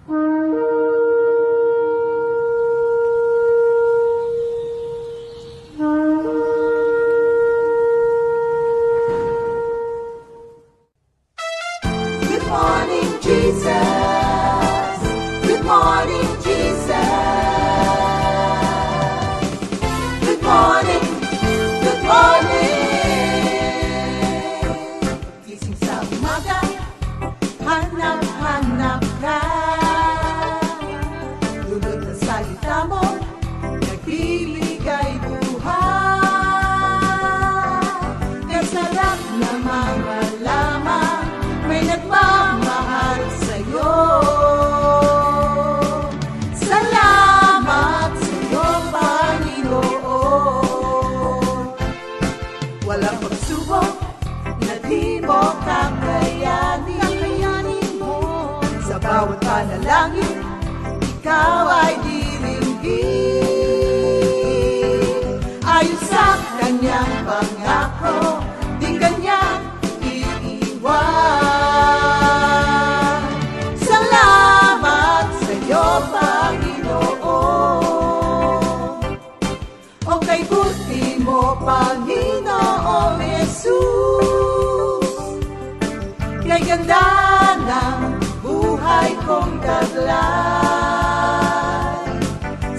Good morning, Jesus. Good morning, Jesus. Good morning, good morning. Gising sa umaga, hanap-hanap ka. Lulot na salita mo, nagbibigay buhay. Kasarap na mga lamang, may nagmamahal sa'yo. Salamat sa'yo, Panginoon. Walang pagsubok na di mo kakayanin mo. Sa bawat panalangin, ikaw ay diringgin. Ayon sa kanyang pangako, di kanyang iiwan. Salamat sa'yo, Panginoon. O kay buti mo, Panginoong Jesus. Kay ganda ng buhay kong taglay.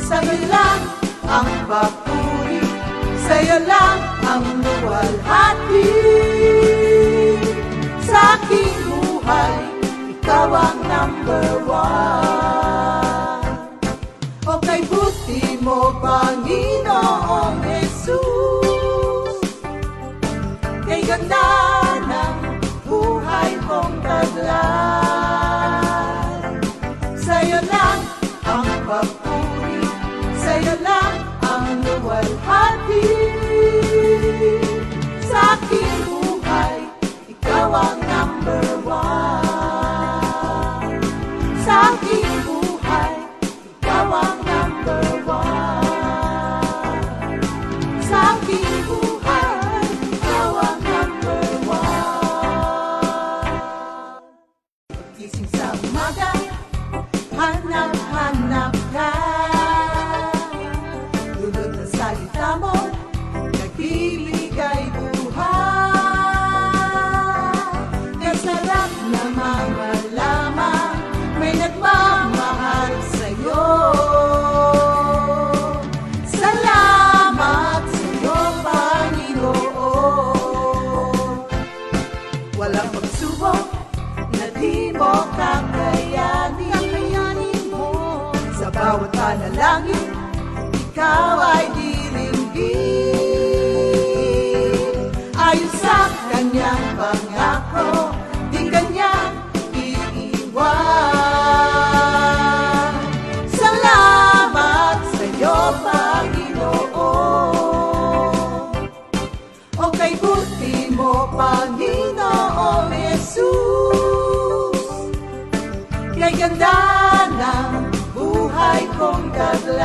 Sa'yo lang ang papuri, sa'yo lang ang luwalhati. Sa aking buhay, ikaw ang number one. O kay buti mo, Panginoong Jesus. Kay ganda ng buhay kong taglay. Sa'yo lang ang papuri, sa'yo lang ang luwalhati. Sa aking buhay, ikaw ang number one. Sa aking buhay, ikaw ang number one. Sa aking buhay, ikaw ang number one. Gising sa umaga, hanap-hanap ka. Lulot na salita mo, nagbibigay buhay. Kasarap na mga lamang, may nagmamahal sa'yo. Salamat sa'yo, Panginoon. Walang pagsubok na di mo kakayanin mo. Sa bawat panalangin, ikaw ay diringgin. Ayon sa kanyang pangako, di kanyang iiwan. Salamat sa'yo, Panginoon. O kay buti mo, Panginoong Jesus. Kay ganda ng buhay kong taglay.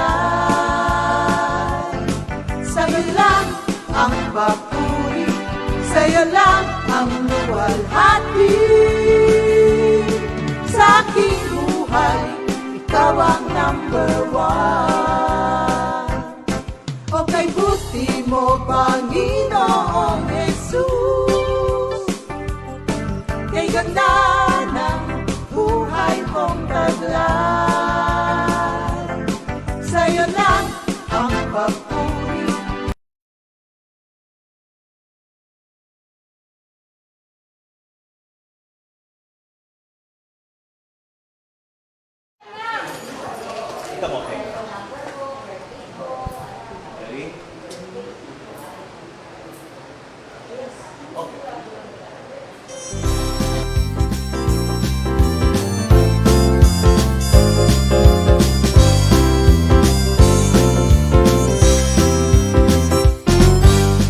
Sa'yo lang ang papuri, sa'yo lang ang luwalhati. Sa aking buhay, ikaw ang number one. O kay buti mo, Panginoong Jesus. Kay ganda ng buhay kong taglay. Sa'yo lang ang papuri. Ikaw okay? Ready? Okay.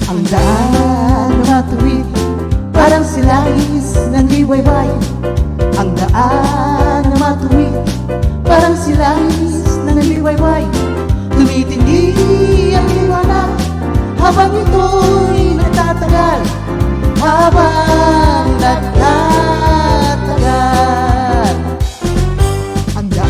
Ang daan na matuwid, parang silais ng liwayway. Ang daan na matuwid, parang silais ng liwayway. Tumitindi ang liwanag habang ito'y nagtatagal. Habang nagtatagal, ang daan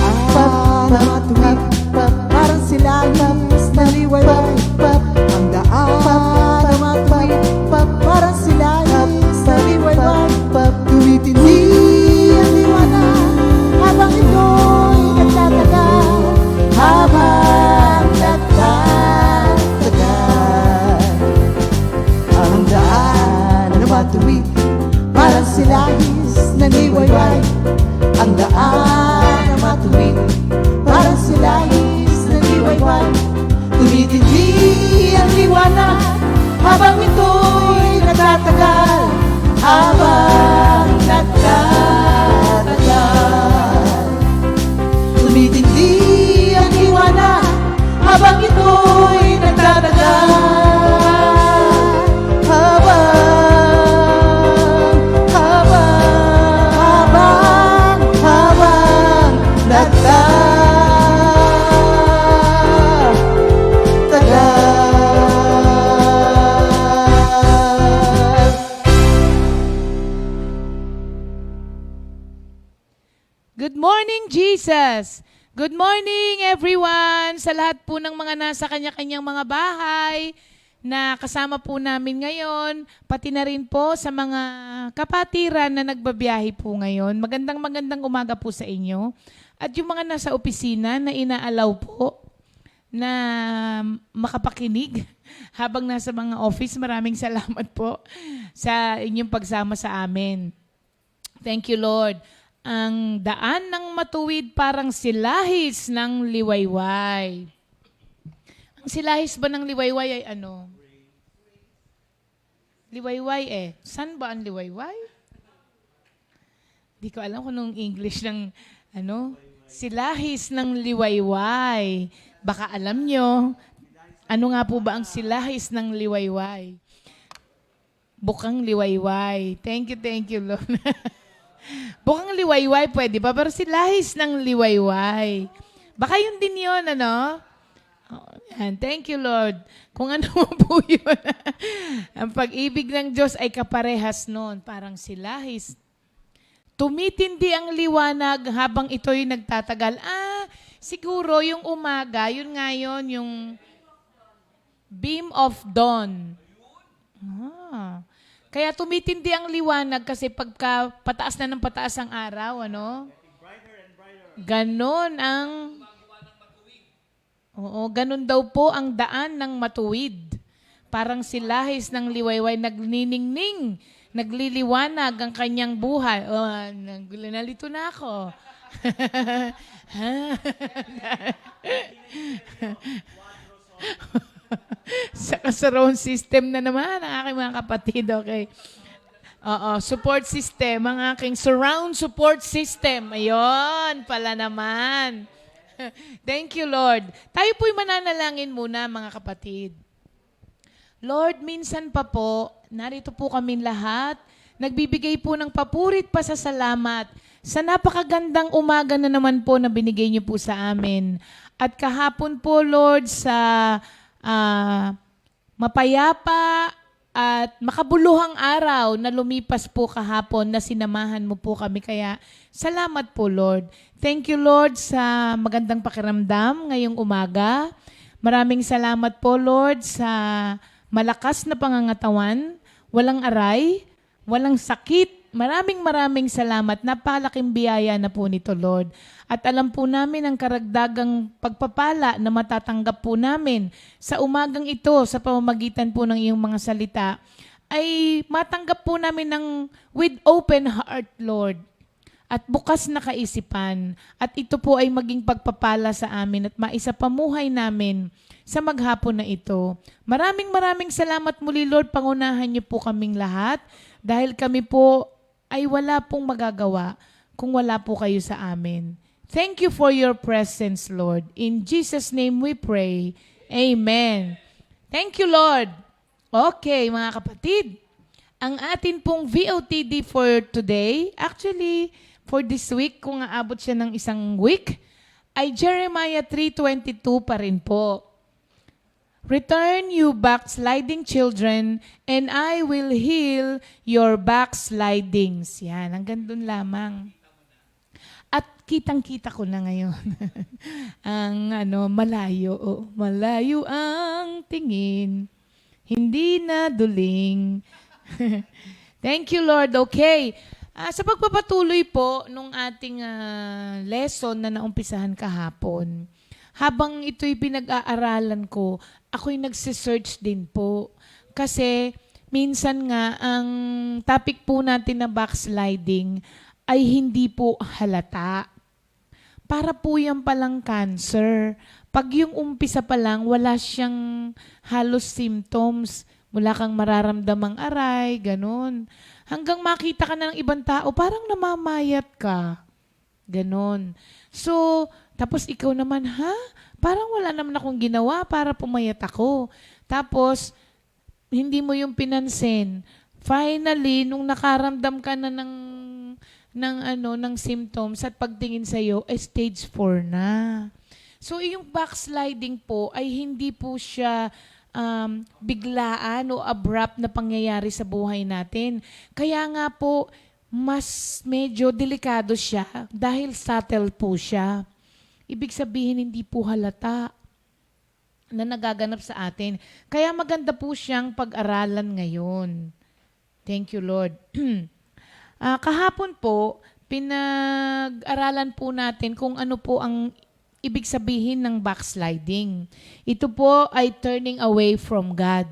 silahis na liwayway, ang daan na matuwid. Parang silahis na liwayway, tumitindi ang liwanag habang ito'y nagtatagal. Habang nagtatagal, tumitindi ang liwanag habang ito'y nagtatagal. Habang nagtatagal. Good morning, Jesus! Good morning, everyone! Sa lahat po ng mga nasa kanya-kanyang mga bahay na kasama po namin ngayon, pati na rin po sa mga kapatiran na nagbabiyahe po ngayon. Magandang umaga po sa inyo. At yung mga nasa opisina na inaalaw po na makapakinig habang nasa mga office, maraming salamat po sa inyong pagsama sa amin. Thank you, Lord. Ang daan ng matuwid parang silahis ng liwayway. Ang silahis ba ng liwayway ay ano? Liwayway eh. Saan ba ang liwayway? Di ko alam kung anong English ng ano. Silahis ng liwayway. Baka alam nyo. Ano nga po ba ang silahis ng liwayway? Bukang liwayway. Thank you, Lord. Bukang liwayway pwede ba? Pero silahis ng liwayway. Baka yun din yun, ano? Oh, yan. Thank you, Lord. Kung ano po yun. Ang pag-ibig ng Diyos ay kaparehas nun. Parang silahis. Tumitindi ang liwanag habang ito'y nagtatagal. Siguro yung umaga, yun nga yun, yung beam of dawn. Kaya tumitindi ang liwanag kasi pagka pataas na ng pataas ang araw, ano? Ganon ang... Oo, ganon daw po ang daan ng matuwid. Parang silahis ng liwayway, nagniningning, nagliliwanag ang kanyang buhay. Nalito na ako. Sa surround system na naman ang aking mga kapatid, okay? Oo, support system, ang aking surround support system. Ayun, pala naman. Thank you, Lord. Tayo po'y mananalangin muna, mga kapatid. Lord, minsan pa po, narito po kami lahat, nagbibigay po ng papurit pa sa salamat sa napakagandang umaga na naman po na binigay niyo po sa amin. At kahapon po, Lord, sa mapayapa at makabuluhang araw na lumipas po kahapon na sinamahan mo po kami. Kaya salamat po, Lord. Thank you, Lord, sa magandang pakiramdam ngayong umaga. Maraming salamat po, Lord, sa malakas na pangangatawan, walang aray, walang sakit. Maraming salamat. Napakalaking biyaya na po nito, Lord. At alam po namin ang karagdagang pagpapala na matatanggap po namin sa umagang ito sa pamamagitan po ng iyong mga salita ay matanggap po namin ng with open heart, Lord. At bukas na kaisipan. At ito po ay maging pagpapala sa amin at maisapamuhay namin sa maghapon na ito. Maraming salamat muli, Lord. Pangunahan niyo po kaming lahat dahil kami po ay wala pong magagawa kung wala po kayo sa amin. Thank you for your presence, Lord. In Jesus' name we pray. Amen. Thank you, Lord. Okay, mga kapatid. Ang atin pong VOTD for today, actually, for this week, kung aabot siya ng isang week, ay Jeremiah 3:22 pa rin po. Return, you backsliding children, and I will heal your backslidings. Yan, hanggang dun lamang. At kitang-kita ko na ngayon. Ang malayo, malayo ang tingin, hindi na duling. Thank you, Lord. Okay. Sa pagpapatuloy po nung ating lesson na naumpisahan kahapon, habang ito'y pinag-aaralan ko, ako'y nagsisearch din po. Kasi minsan nga, ang topic po natin na backsliding ay hindi po halata. Para po yan palang cancer. Pag yung umpisa pa lang, wala siyang halos symptoms. Wala kang mararamdamang aray, ganun. Hanggang makita ka na ng ibang tao, parang namamayat ka. Ganon. So, tapos ikaw naman, ha? Parang wala naman akong ginawa para pumayat ako. Tapos, hindi mo yung pinansin. Finally, nung nakaramdam ka na ng symptoms at pagtingin sa'yo, stage 4 na. So, yung backsliding po ay hindi po siya biglaan o abrupt na pangyayari sa buhay natin. Kaya nga po, mas medyo delikado siya dahil subtle po siya. Ibig sabihin, hindi po halata na nagaganap sa atin. Kaya maganda po siyang pag-aralan ngayon. Thank you, Lord. Kahapon po, pinag-aralan po natin kung ano po ang ibig sabihin ng backsliding. Ito po ay turning away from God.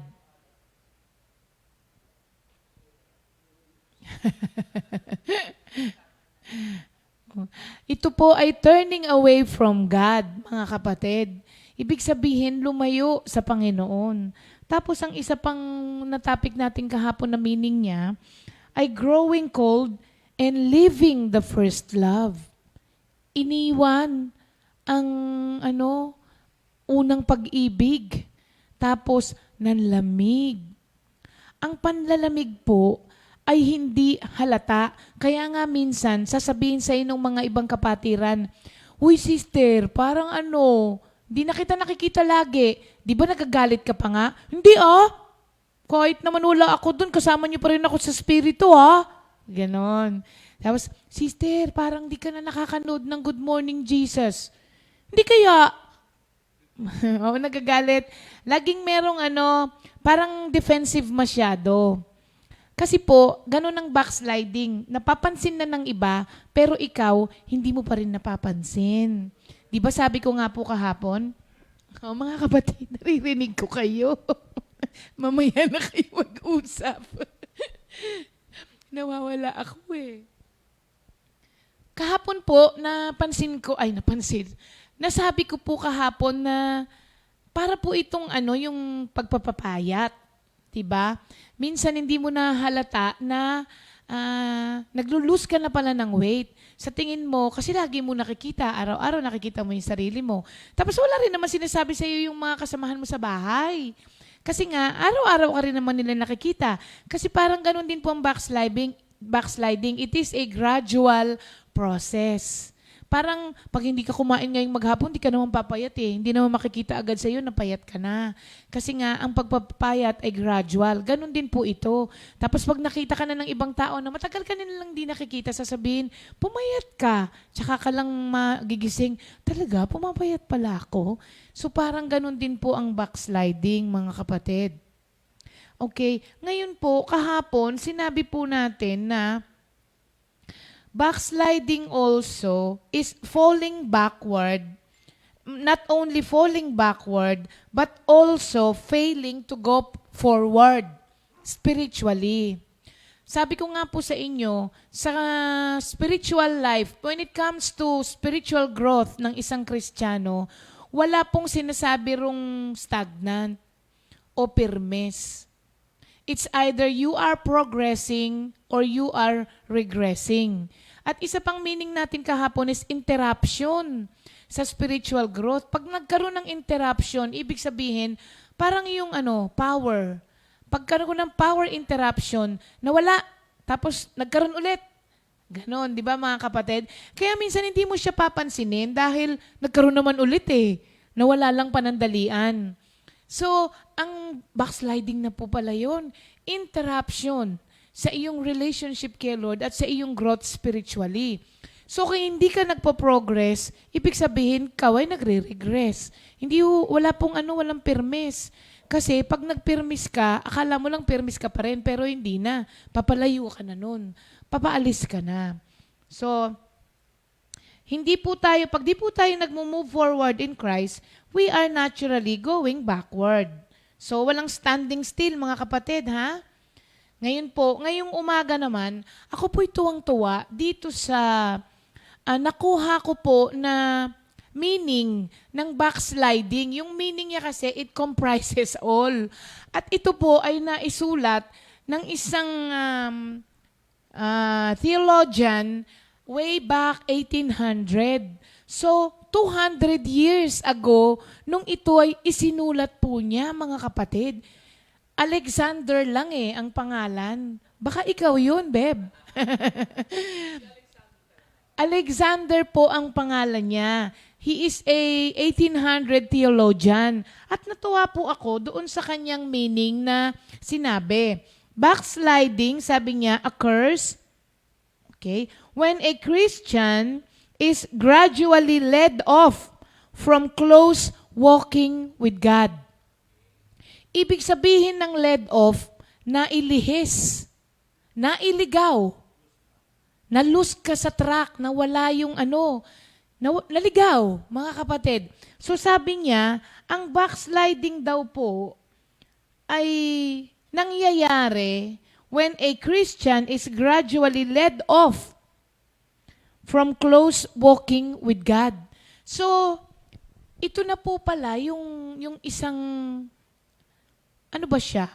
Ito po ay turning away from God, mga kapatid. Ibig sabihin, lumayo sa Panginoon. Tapos ang isa pang na-topic natin kahapon na meaning niya ay growing cold and leaving the first love. Iniwan ang unang pag-ibig. Tapos nanlamig. Ang panlalamig po ay hindi halata. Kaya nga minsan, sasabihin sa inong mga ibang kapatiran, "Uy sister, parang di na kita nakikita lagi. Di ba nagagalit ka pa nga?" "Hindi kahit naman wala ako dun, kasama niyo pa rin ako sa spirito Ganon. Tapos, "Sister, parang di ka na nakakanood ng Good Morning Jesus." "Hindi kaya?" Oo, nagagalit. Laging merong parang defensive masyado. Kasi po, ganun ang backsliding. Napapansin na ng iba, pero ikaw, hindi mo pa rin napapansin. Di ba sabi ko nga po kahapon, mga kapatid, naririnig ko kayo. Mamaya na kayo mag-usap. Nawawala ako Kahapon po, nasabi ko po kahapon na para po itong yung pagpapapayat. Diba? Minsan hindi mo na halata na naglo-lose ka na pala ng weight. Sa tingin mo, kasi lagi mo nakikita, araw-araw nakikita mo yung sarili mo. Tapos wala rin naman sinasabi sa iyo yung mga kasamahan mo sa bahay. Kasi nga, araw-araw ka rin naman nila nakikita. Kasi parang ganun din po ang backsliding. It is a gradual process. Parang pag hindi ka kumain ngayong maghapon, hindi ka naman papayat Hindi naman makikita agad sa iyo na payat ka na. Kasi nga, ang pagpapayat ay gradual. Ganon din po ito. Tapos pag nakita ka na ng ibang tao na matagal ka nilang di nakikita, sasabihin, pumayat ka. Tsaka ka lang magigising, talaga, pumapayat pala ako. So parang ganon din po ang backsliding, mga kapatid. Okay, ngayon po, kahapon, sinabi po natin na backsliding also is falling backward, not only falling backward, but also failing to go forward spiritually. Sabi ko nga po sa inyo, sa spiritual life, when it comes to spiritual growth ng isang Kristiyano, wala pong sinasabi rong stagnant o permes. It's either you are progressing or you are regressing. At isa pang meaning natin kahapon is interruption sa spiritual growth. Pag nagkaroon ng interruption, ibig sabihin, parang yung power. Pagkaroon ng power interruption, nawala, tapos nagkaroon ulit. Ganon, di ba mga kapatid? Kaya minsan hindi mo siya papansinin dahil nagkaroon naman ulit Nawala lang panandalian. So, ang backsliding na po pala yun. Interruption sa iyong relationship kay Lord at sa iyong growth spiritually. So, kung hindi ka nagpo-progress, ibig sabihin, ikaw ay nagre-regress. Walang permis. Kasi pag nag-permis ka, akala mo lang permis ka pa rin, pero hindi na. Papalayo ka na nun. Papaalis ka na. So, pag di po tayo nag-move forward in Christ, we are naturally going backward. So, walang standing still, mga kapatid, ha? Ngayon po, ngayong umaga naman, ako po'y tuwang-tuwa dito sa nakuha ko po na meaning ng backsliding. Yung meaning niya kasi, it comprises all. At ito po ay naisulat ng isang theologian way back 1800. So, 200 years ago, nung ito ay isinulat po niya, mga kapatid. Alexander lang ang pangalan. Baka ikaw yun, Beb. Alexander po ang pangalan niya. He is a 1800 theologian. At natuwa po ako doon sa kanyang meaning na sinabi. Backsliding, sabi niya, occurs, okay, when a Christian is gradually led off from close walking with God. Ibig sabihin ng led off, nailihis, nailigaw, nalus ka sa track, nawala yung naligaw, mga kapatid. So sabi niya, ang backsliding daw po ay nangyayari when a Christian is gradually led off from close walking with God. So, ito na po pala yung isang ano ba siya?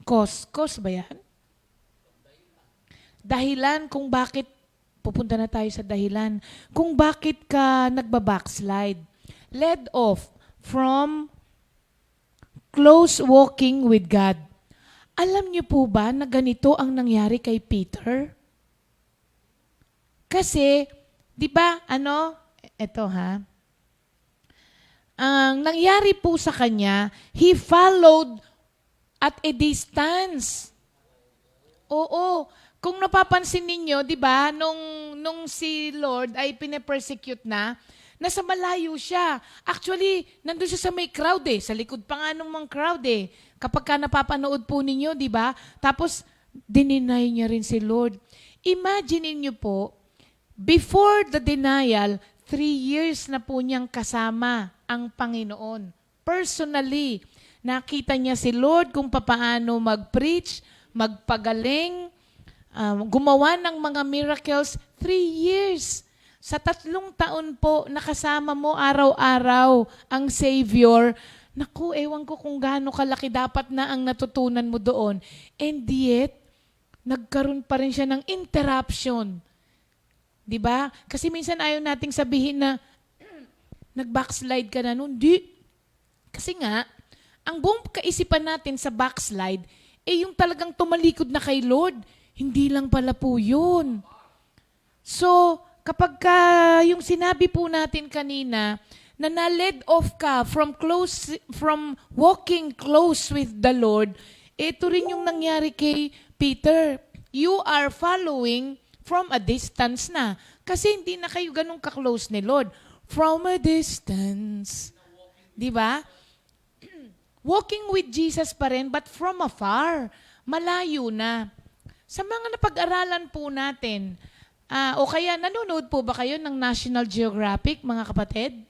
Cause ba yan? Dahilan kung bakit, pupunta na tayo sa dahilan, kung bakit ka nagbabackslide. Led off from close walking with God. Alam niyo po ba na ganito ang nangyari kay Peter? Kasi, di ba, eto ha, ang nangyari po sa kanya, he followed at a distance. Oo. Kung napapansin ninyo, di ba, nung si Lord ay pine-persecute na, nasa malayo siya. Actually, nandun siya sa may crowd sa likod pa nga ng mga crowd Kapag ka napapanood po ninyo, di ba? Tapos, dininay niya rin si Lord. Imagine niyo po, before the denial, 3 years na po niyang kasama ang Panginoon. Personally, nakita niya si Lord kung papaano mag-preach, magpagaling, gumawa ng mga miracles. 3 years. Sa 3 taon po, nakasama mo araw-araw ang Savior. Naku, ewan ko kung gaano kalaki dapat na ang natutunan mo doon. And yet, nagkaroon pa rin siya ng interruption. Diba? Kasi minsan ayaw nating sabihin na nag-backslide ka na noon. Di. Kasi nga, ang buong kaisipan natin sa backslide, yung talagang tumalikod na kay Lord. Hindi lang pala po yun. So, kapag yung sinabi po natin kanina, na na-led off ka from walking close with the Lord, ito rin yung nangyari kay Peter. You are following from a distance na. Kasi hindi na kayo ganun ka-close ni Lord. From a distance. Di ba? Walking with Jesus pa rin, but from afar. Malayo na. Sa mga napag-aralan po natin, o kaya nanonood po ba kayo ng National Geographic, mga kapatid?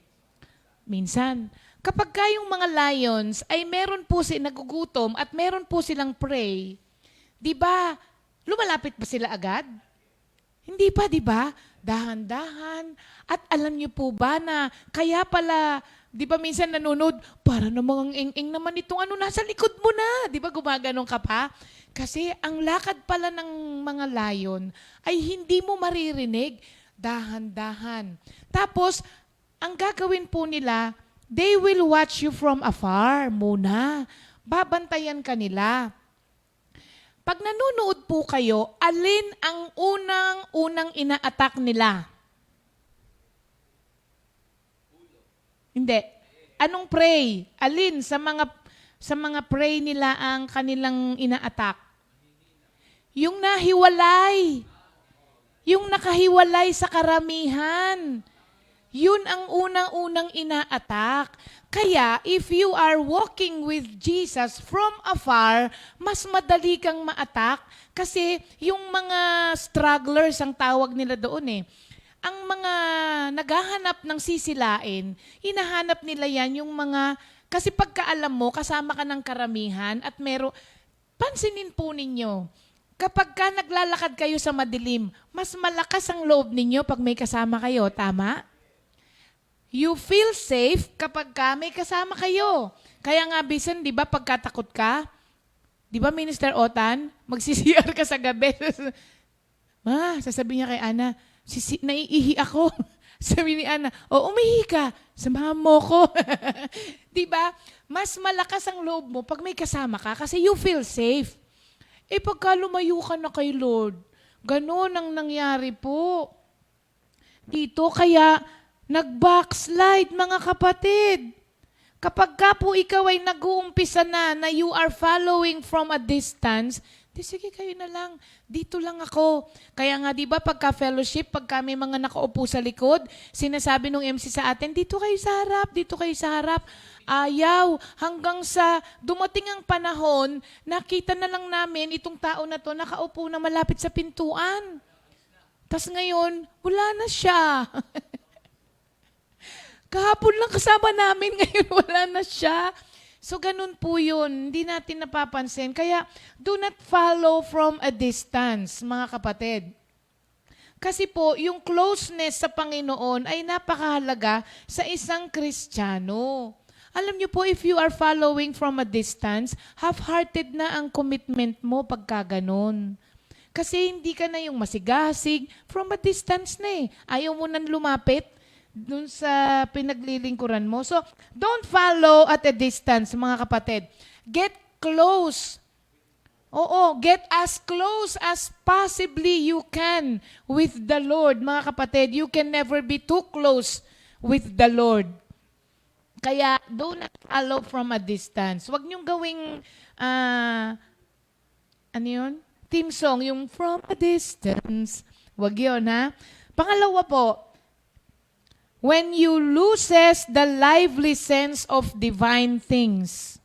Minsan. Kapag kayong mga lions ay meron po nagugutom at meron po silang prey, di ba, lumalapit ba sila agad? Hindi pa, di ba? Dahan-dahan. At alam niyo po ba na kaya pala, di ba minsan nanonood, para namang ing-ing naman itong nasa likod mo na. Di ba gumaganong ka pa? Kasi ang lakad pala ng mga lion ay hindi mo maririnig. Dahan-dahan. Tapos, ang gagawin po nila, they will watch you from afar muna. Babantayan ka nila. Pag nanonood po kayo, alin ang unang ina-attack nila? Hindi. Anong prey? Alin sa mga prey nila ang kanilang ina-attack? Yung nahiwalay. Yung nakahiwalay sa karamihan. Yun ang unang ina-attack. Kaya, if you are walking with Jesus from afar, mas madali kang ma-attack kasi yung mga strugglers ang tawag nila doon Ang mga naghahanap ng sisilain, hinahanap nila yan yung mga, kasi pagkaalam mo, kasama ka ng karamihan at pansinin po ninyo, kapag ka naglalakad kayo sa madilim, mas malakas ang loob ninyo pag may kasama kayo, tama? You feel safe kapag ka may kasama kayo. Kaya nga, bisan, di ba, pagkatakot ka, di ba, Minister Otan, mag-CCR ka sa gabi. Sasabihin niya kay Ana, naiihi ako. Sabi ni Ana, umihi ka, samahan mo ko. Di ba? Mas malakas ang loob mo pag may kasama ka kasi you feel safe. Pagka lumayo ka na kay Lord, ganun ang nangyari po. Dito kaya nag-backslide, mga kapatid. Kapag ka po ikaw ay nag-uumpisa na you are following from a distance, sige kayo na lang, dito lang ako. Kaya nga, di ba, pagka fellowship, pagka may mga nakaupo sa likod, sinasabi nung MC sa atin, dito kayo sa harap, dito kayo sa harap. Ayaw, hanggang sa dumating ang panahon, nakita na lang namin itong tao na to, nakaupo na malapit sa pintuan. Tas ngayon, wala na siya. Kahapon lang kasama namin, ngayon wala na siya. So, ganun po yun. Hindi natin napapansin. Kaya, do not follow from a distance, mga kapatid. Kasi po, yung closeness sa Panginoon ay napakahalaga sa isang Kristiyano. Alam niyo po, if you are following from a distance, half-hearted na ang commitment mo pagka ganun. Kasi hindi ka na yung masigasig, from a distance na eh. Ayaw mo nang lumapit dun sa pinaglilingkuran mo. So, don't follow at a distance, mga kapatid. Get close. Oo, get as close as possibly you can with the Lord, mga kapatid. You can never be too close with the Lord. Kaya, do not follow from a distance. Huwag niyong gawing, ano yun? Theme song, yung from a distance. Huwag yun, ha? Pangalawa po, when you loses the lively sense of divine things.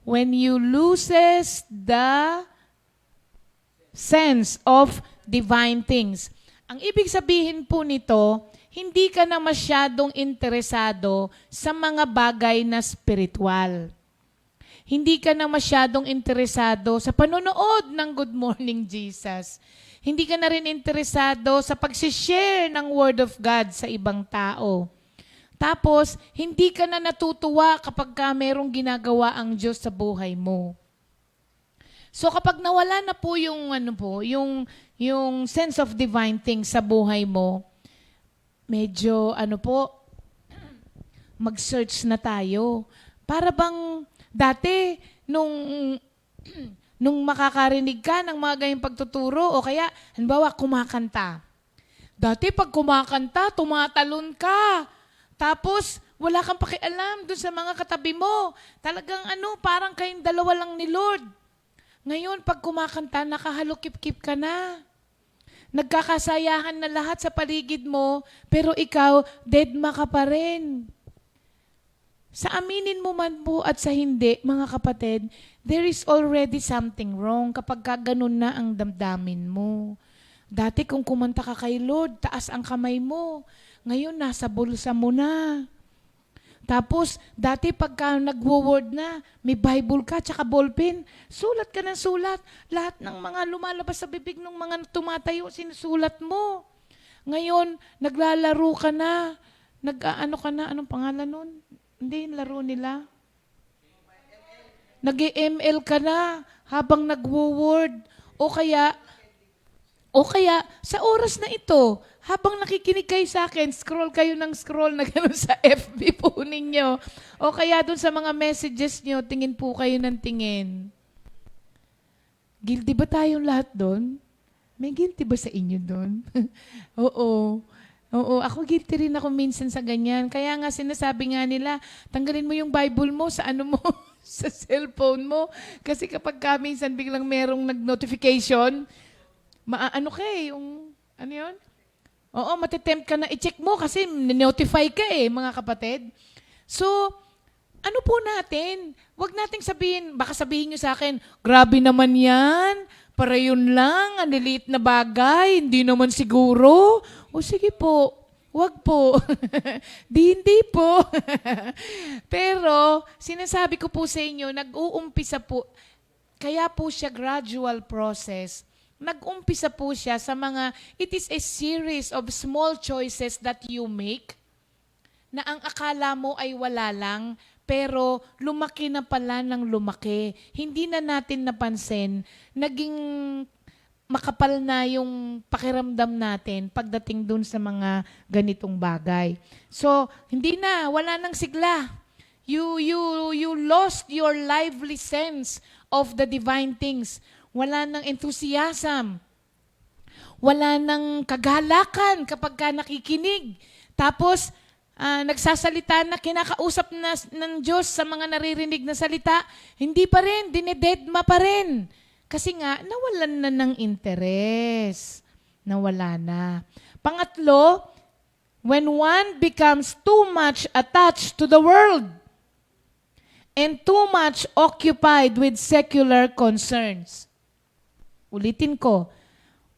When you loses the sense of divine things. Ang ibig sabihin po nito, hindi ka na masyadong interesado sa mga bagay na spiritual. Hindi ka na masyadong interesado sa panonood ng Good Morning Jesus. Hindi ka na rin interesado sa pag-share ng Word of God sa ibang tao. Tapos, hindi ka na natutuwa kapag ka merong ginagawa ang Diyos sa buhay mo. So kapag nawala na po yung yung sense of divine things sa buhay mo, medyo mag-search na tayo. Para bang dati nung makakarinig ka ng mga ganyang pagtuturo o kaya, halimbawa, kumakanta. Dati pag kumakanta, tumatalon ka. Tapos, wala kang pakialam dun sa mga katabi mo. Talagang parang kayong dalawa lang ni Lord. Ngayon, pag kumakanta, nakahalukip-kip ka na. Nagkakasayahan na lahat sa paligid mo, pero ikaw, deadma ka pa rin. Sa aminin mo man po at sa hindi, mga kapatid, there is already something wrong kapag ganun na ang damdamin mo. Dati kung kumanta ka kay Lord, taas ang kamay mo. Ngayon, nasa bulsa mo na. Tapos, dati pagka nagwo-word na, may Bible ka, tsaka ballpen, sulat ka ng sulat. Lahat ng mga lumalabas sa bibig ng mga tumatayo, sinusulat mo. Ngayon, naglalaro ka na. Anong pangalan nun? Hindi, laro nila. Nag-ML ka na habang nagwo-word. O kaya, sa oras na ito, habang nakikinig kayo sa akin, scroll kayo ng scroll na gano'n sa FB po ninyo. O kaya doon sa mga messages nyo, tingin po kayo ng tingin. Guilty ba tayong lahat doon? May guilty ba sa inyo doon? Oo, ako guilty rin ako minsan sa ganyan. Kaya nga sinasabi nga nila, tanggalin mo yung Bible mo sa sa cellphone mo. Kasi kapag minsan biglang merong nag-notification, matitempt ka na i-check mo kasi notify ka mga kapatid. So, ano po natin? Huwag nating sabihin, baka sabihin nyo sa akin, grabe naman yan, para yun lang, ang liit na bagay, hindi naman siguro. O sige po, Wag po. Hindi po. Pero, sinasabi ko po sa inyo, nag-uumpisa po, kaya po siya gradual process. Nag-umpisa po siya sa mga, it is a series of small choices that you make na ang akala mo ay wala lang, pero lumaki na pala ng lumaki. Hindi na natin napansin, naging makapal na yung pakiramdam natin pagdating dun sa mga ganitong bagay. So, hindi na, wala nang sigla. You lost your lively sense of the divine things. Wala nang enthusiasm. Wala nang kagalakan kapag ka nakikinig. Tapos, nagsasalita na, kinakausap na ng Diyos sa mga naririnig na salita, hindi pa rin, dinededma pa rin. Kasi nga, nawalan na ng interes. Nawala na. Pangatlo, when one becomes too much attached to the world and too much occupied with secular concerns. Ulitin ko.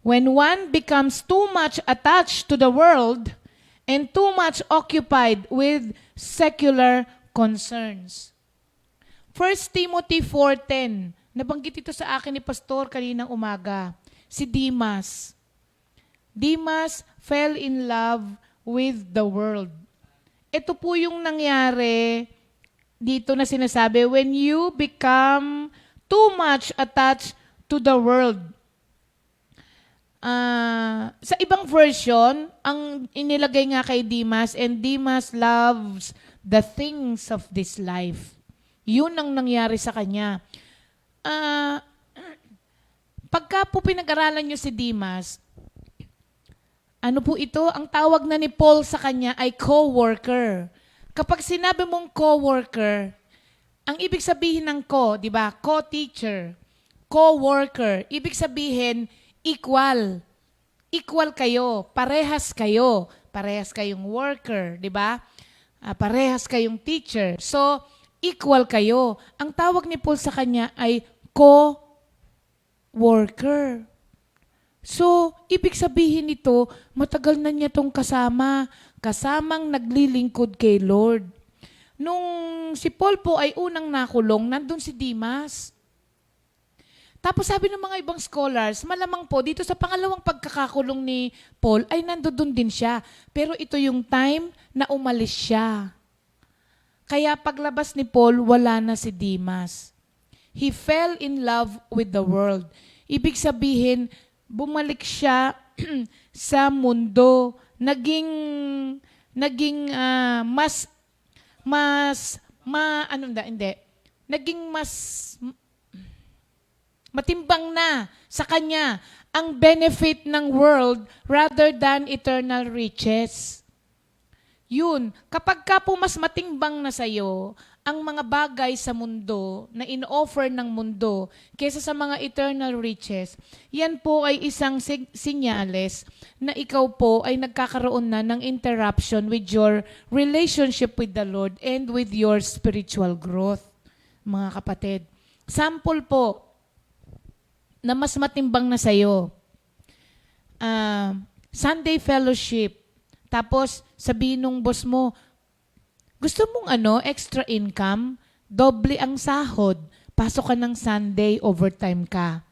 When one becomes too much attached to the world and too much occupied with secular concerns. 1 Timothy 4:10. Nabanggit ito sa akin ni Pastor kaninang umaga. Si Demas. Demas fell in love with the world. Ito po yung nangyari dito na sinasabi, when you become too much attached to the world. Sa ibang version, ang inilagay nga kay Demas, and Demas loves the things of this life. Yun ang nangyari sa kanya. Pagka po pinag-aralan nyo si Demas, ano po ito? Ang tawag na ni Paul sa kanya ay co-worker. Kapag sinabi mong co-worker, ang ibig sabihin ng di ba? Co-teacher, co-worker. Ibig sabihin, equal. Equal kayo, parehas kayo. Parehas kayong worker, di ba? Parehas kayong teacher. So, equal kayo. Ang tawag ni Paul sa kanya ay co-worker. So, ibig sabihin nito, matagal na niya tong kasamang naglilingkod kay Lord. Nung si Paul po ay unang nakulong, nandun si Demas. Tapos sabi ng mga ibang scholars, malamang po dito sa pangalawang pagkakakulong ni Paul ay nandoon din siya. Pero ito yung time na umalis siya. Kaya paglabas ni Paul, wala na si Demas. He fell in love with the world. Ibig sabihin, bumalik siya sa mundo. Naging matimbang na sa kanya ang benefit ng world rather than eternal riches. Yun, kapag ka po mas matimbang na sa'yo ang mga bagay sa mundo na in-offer ng mundo kaysa sa mga eternal riches, yan po ay isang sinyales na ikaw po ay nagkakaroon na ng interruption with your relationship with the Lord and with your spiritual growth, mga kapatid. Sample po na mas matimbang na sa'yo. Sunday fellowship. Tapos sabihin nung boss mo, gusto mong extra income? Doble ang sahod. Pasok ka ng Sunday, overtime ka.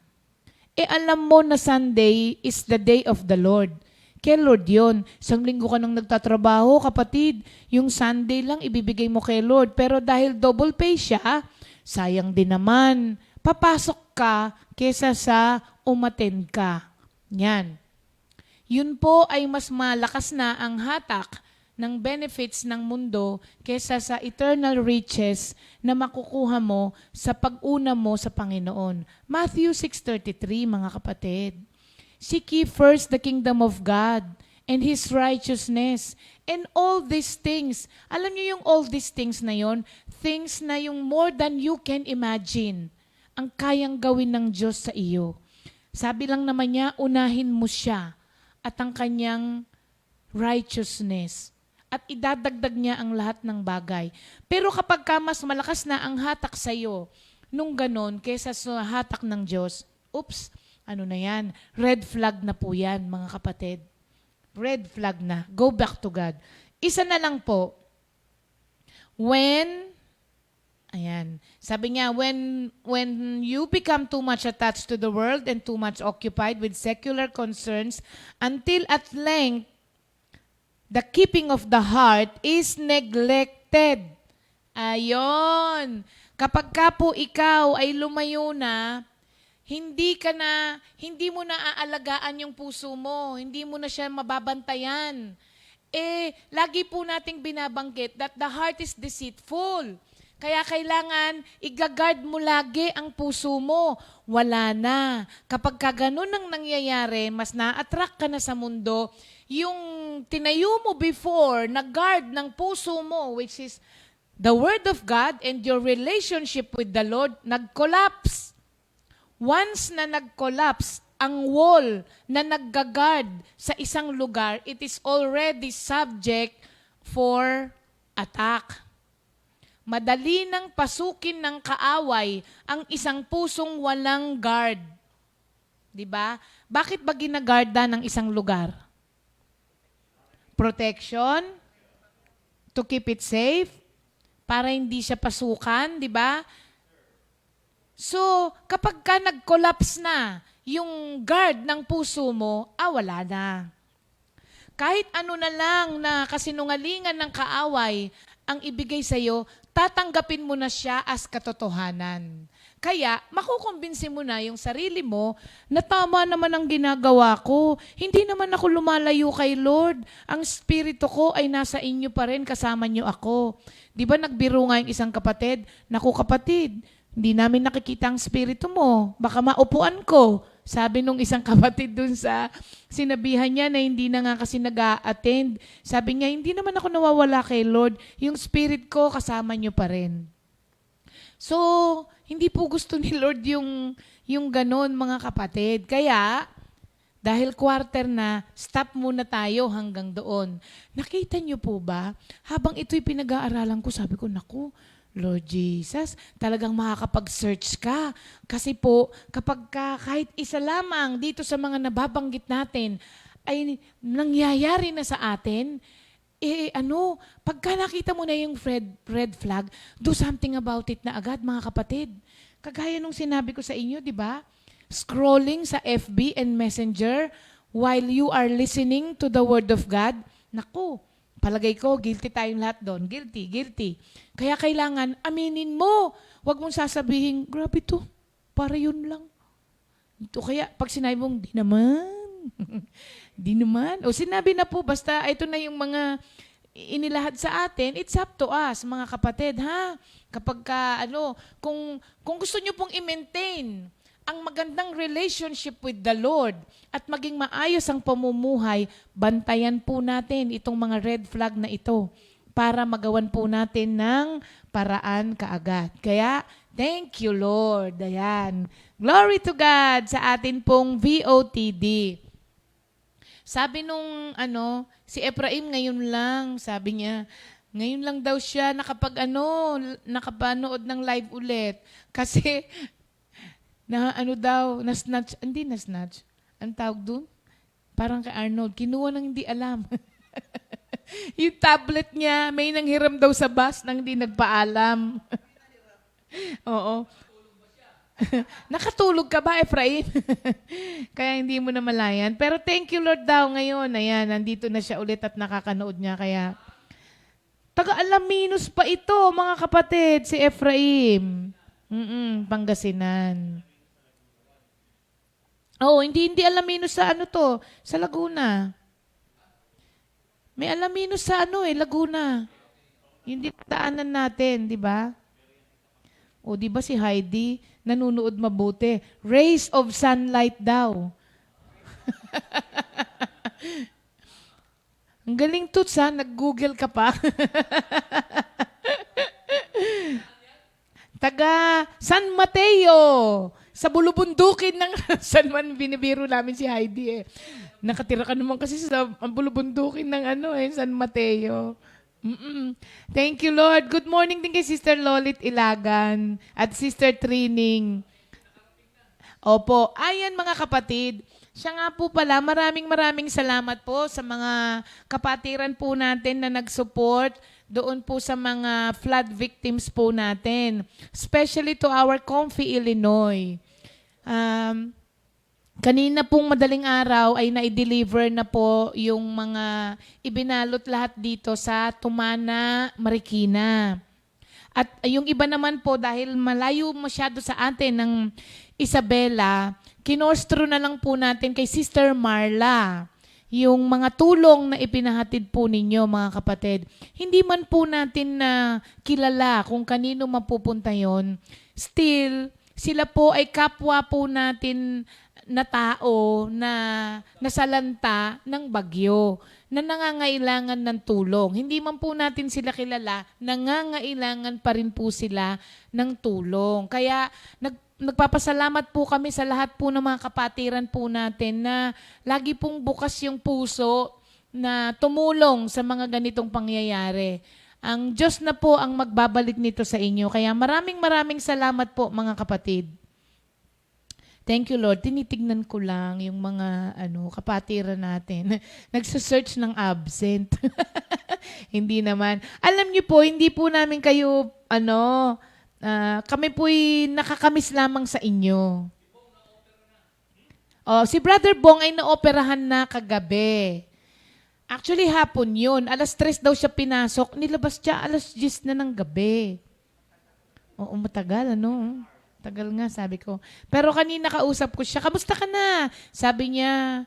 Alam mo na Sunday is the day of the Lord. Kay Lord yun. Isang linggo ka nang nagtatrabaho, kapatid. Yung Sunday lang ibibigay mo kay Lord. Pero dahil double pay siya, sayang din naman. Papasok ka kesa sa umattend ka. Yan. Yun po ay mas malakas na ang hatak ng benefits ng mundo kesa sa eternal riches na makukuha mo sa pag-una mo sa Panginoon. Matthew 6:33, mga kapatid. Seek ye first the kingdom of God and His righteousness, and all these things. Alam niyo yung all these things na yon? Things na yung more than you can imagine ang kayang gawin ng Diyos sa iyo. Sabi lang naman niya, unahin mo siya at ang kanyang righteousness. At idadagdag niya ang lahat ng bagay. Pero kapag ka mas malakas na ang hatak sa iyo, nung ganon, kesa sa hatak ng Diyos, oops, ano na yan? Red flag na po yan, mga kapatid. red flag na. Go back to God. Isa na lang po. Ayan. Sabi niya, when you become too much attached to the world and too much occupied with secular concerns until at length the keeping of the heart is neglected. Ayon. Kapag ka po ikaw ay lumayo na, hindi mo na aalagaan yung puso mo. Hindi mo na siya mababantayan. Lagi po nating binabanggit that the heart is deceitful. Kaya kailangan i-guard mo lagi ang puso mo. Wala na. Kapag ka ganun ang nangyayari, mas na-attract ka na sa mundo, yung tinayo mo before na guard ng puso mo, which is the Word of God and your relationship with the Lord, nag-collapse. Once na nag-collapse ang wall na nag-guard sa isang lugar, it is already subject for attack. Madali nang pasukin ng kaaway ang isang pusong walang guard. 'Di ba? Bakit ba ginagarda ng isang lugar? Protection, to keep it safe, para hindi siya pasukan, 'di ba? So, kapag ka nag-collapse na yung guard ng puso mo, wala na. Kahit ano na lang na kasinungalingan ng kaaway ang ibigay sa'yo, tatanggapin mo na siya as katotohanan. Kaya, makukumbinsi mo na yung sarili mo na tama naman ang ginagawa ko. Hindi naman ako lumalayo kay Lord. Ang spirito ko ay nasa inyo pa rin, kasama nyo ako. Di ba nagbiro nga yung isang kapatid? Naku kapatid, hindi namin nakikita ang spirito mo. Baka maupuan ko. Sabi nung isang kapatid dun sa sinabihan niya na hindi na nga kasi nag-a-attend. Sabi niya, hindi naman ako nawawala kay Lord. Yung spirit ko, kasama niyo pa rin. So, hindi po gusto ni Lord yung ganon, mga kapatid. Kaya, dahil quarter na, stop muna tayo hanggang doon. Nakita niyo po ba? Habang ito'y pinag-aaralan ko, sabi ko, naku, Lord Jesus, talagang makakapag-search ka. Kasi po, kapag kahit isa lamang dito sa mga nababanggit natin ay nangyayari na sa atin, pagka nakita mo na yung red flag, do something about it na agad, mga kapatid. Kagaya nung sinabi ko sa inyo, di ba? Scrolling sa FB and Messenger while you are listening to the Word of God, naku, palagay ko, guilty tayong lahat doon. Guilty. Kaya kailangan, aminin mo. Huwag mong sasabihin, grabe to, para yun lang. Ito kaya, pag sinabi mong, di naman. O sinabi na po, basta ito na yung mga inilahad sa atin, it's up to us, mga kapatid, ha? Kapag kung gusto nyo pong i-maintain ang magandang relationship with the Lord at maging maayos ang pamumuhay, bantayan po natin itong mga red flag na ito para magawan po natin ng paraan kaagad. Kaya, thank you, Lord. Ayan. Glory to God sa atin pong VOTD. Sabi nung si Ephraim ngayon lang, sabi niya, ngayon lang daw siya nakapanood ng live ulit. Kasi, na-snatch. Ang tawag doon? Parang kay Arnold, kinuha nang hindi alam. Yung tablet niya, may nanghiram daw sa bus nang hindi nagpaalam. Oo. Nakatulog ka ba, Ephraim? Kaya hindi mo na malayan. Pero thank you, Lord, daw ngayon. Ayan, nandito na siya ulit at nakakanood niya. Kaya, taga-Alaminos pa ito, mga kapatid, si Ephraim. Pangasinan. Hindi Alaminos sa sa Laguna. May Alaminos sa Laguna. Yung dinataanan natin, di ba? O di ba si Heidi, nanunood mabuti. Rays of sunlight daw. Ang galing Toots, ha? Nag-google ka pa. Taga San Mateo. Sa bulubundukin ng San Man, binibiro namin si Heidi Nakatira ka naman kasi sa bulubundukin ng San Mateo. Thank you, Lord. Good morning din kay Sister Lolit Ilagan at Sister Trining. Opo. Ayan, mga kapatid. Siya nga po pala, maraming salamat po sa mga kapatiran po natin na nag-support doon po sa mga flood victims po natin. Especially to our Comfy, Illinois. Kanina pong madaling araw ay na-deliver na po yung mga ibinalot lahat dito sa Tumana, Marikina. At yung iba naman po, dahil malayo masyado sa atin ng Isabela, kinostro na lang po natin kay Sister Marla yung mga tulong na ipinahatid po ninyo, mga kapatid. Hindi man po natin na kilala kung kanino mapupunta yon. Still, sila po ay kapwa po natin na tao na nasalanta ng bagyo, na nangangailangan ng tulong. Hindi man po natin sila kilala, nangangailangan pa rin po sila ng tulong. Kaya nagpapasalamat po kami sa lahat po ng mga kapatiran po natin na lagi pong bukas yung puso na tumulong sa mga ganitong pangyayari. Ang Diyos na po ang magbabalik nito sa inyo. Kaya maraming salamat po, mga kapatid. Thank you, Lord. Tinitignan ko lang yung mga kapatiran natin. Nagsasearch ng absent. Hindi naman. Alam niyo po, hindi po namin kayo, kami po'y nakakamiss lamang sa inyo. Oh, si Brother Bong ay naoperahan na kagabi. Actually, hapon yun. 3:00 daw siya pinasok. Nilabas siya 10:00 na ng gabi. Oo, matagal, Tagal nga, sabi ko. Pero kanina kausap ko siya, kamusta ka na? Sabi niya,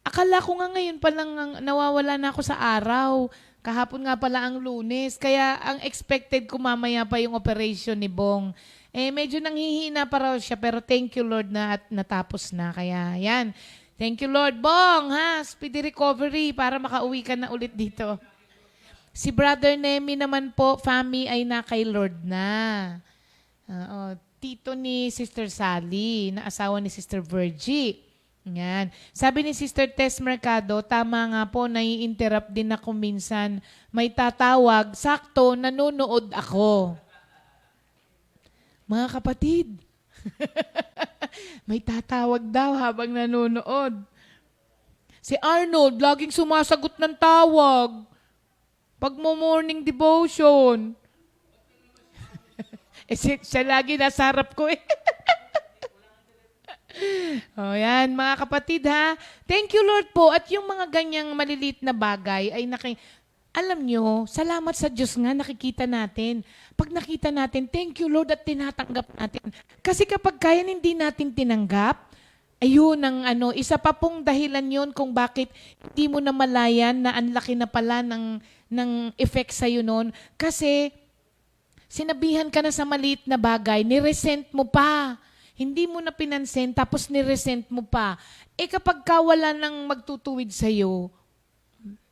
akala ko nga ngayon palang nawawala na ako sa araw. Kahapon nga pala ang Lunes. Kaya ang expected ko mamaya pa yung operation ni Bong. Medyo nanghihina pa raw siya, pero thank you Lord na at natapos na. Kaya yan. Thank you Lord. Bong, speedy recovery para makauwi ka na ulit dito. Si Brother Nemi naman po, Fami, ay na kay Lord na. Tito ni Sister Sally, na asawa ni Sister Virgie. Yan. Sabi ni Sister Tess Mercado, tama nga po, nai-interrupt din ako minsan. May tatawag, sakto, nanonood ako. Mga kapatid, may tatawag daw habang nanonood. Si Arnold, laging sumasagot ng tawag. Pag mo morning devotion. Siya lagi nasa harap ko . O yan, mga kapatid Thank you Lord po. At yung mga ganyang malilit na bagay ay alam nyo, salamat sa Diyos nga nakikita natin. Pag nakita natin, thank you Lord at tinatanggap natin. Kasi kapag kaya hindi natin tinanggap, ayun ang isa pa pong dahilan yun kung bakit hindi mo na malayan na ang laki na pala ng effect sa'yo nun. Kasi sinabihan ka na sa maliit na bagay, niresent mo pa. Hindi mo na pinansin, tapos niresent mo pa. Kapag wala nang magtutuwid sa'yo,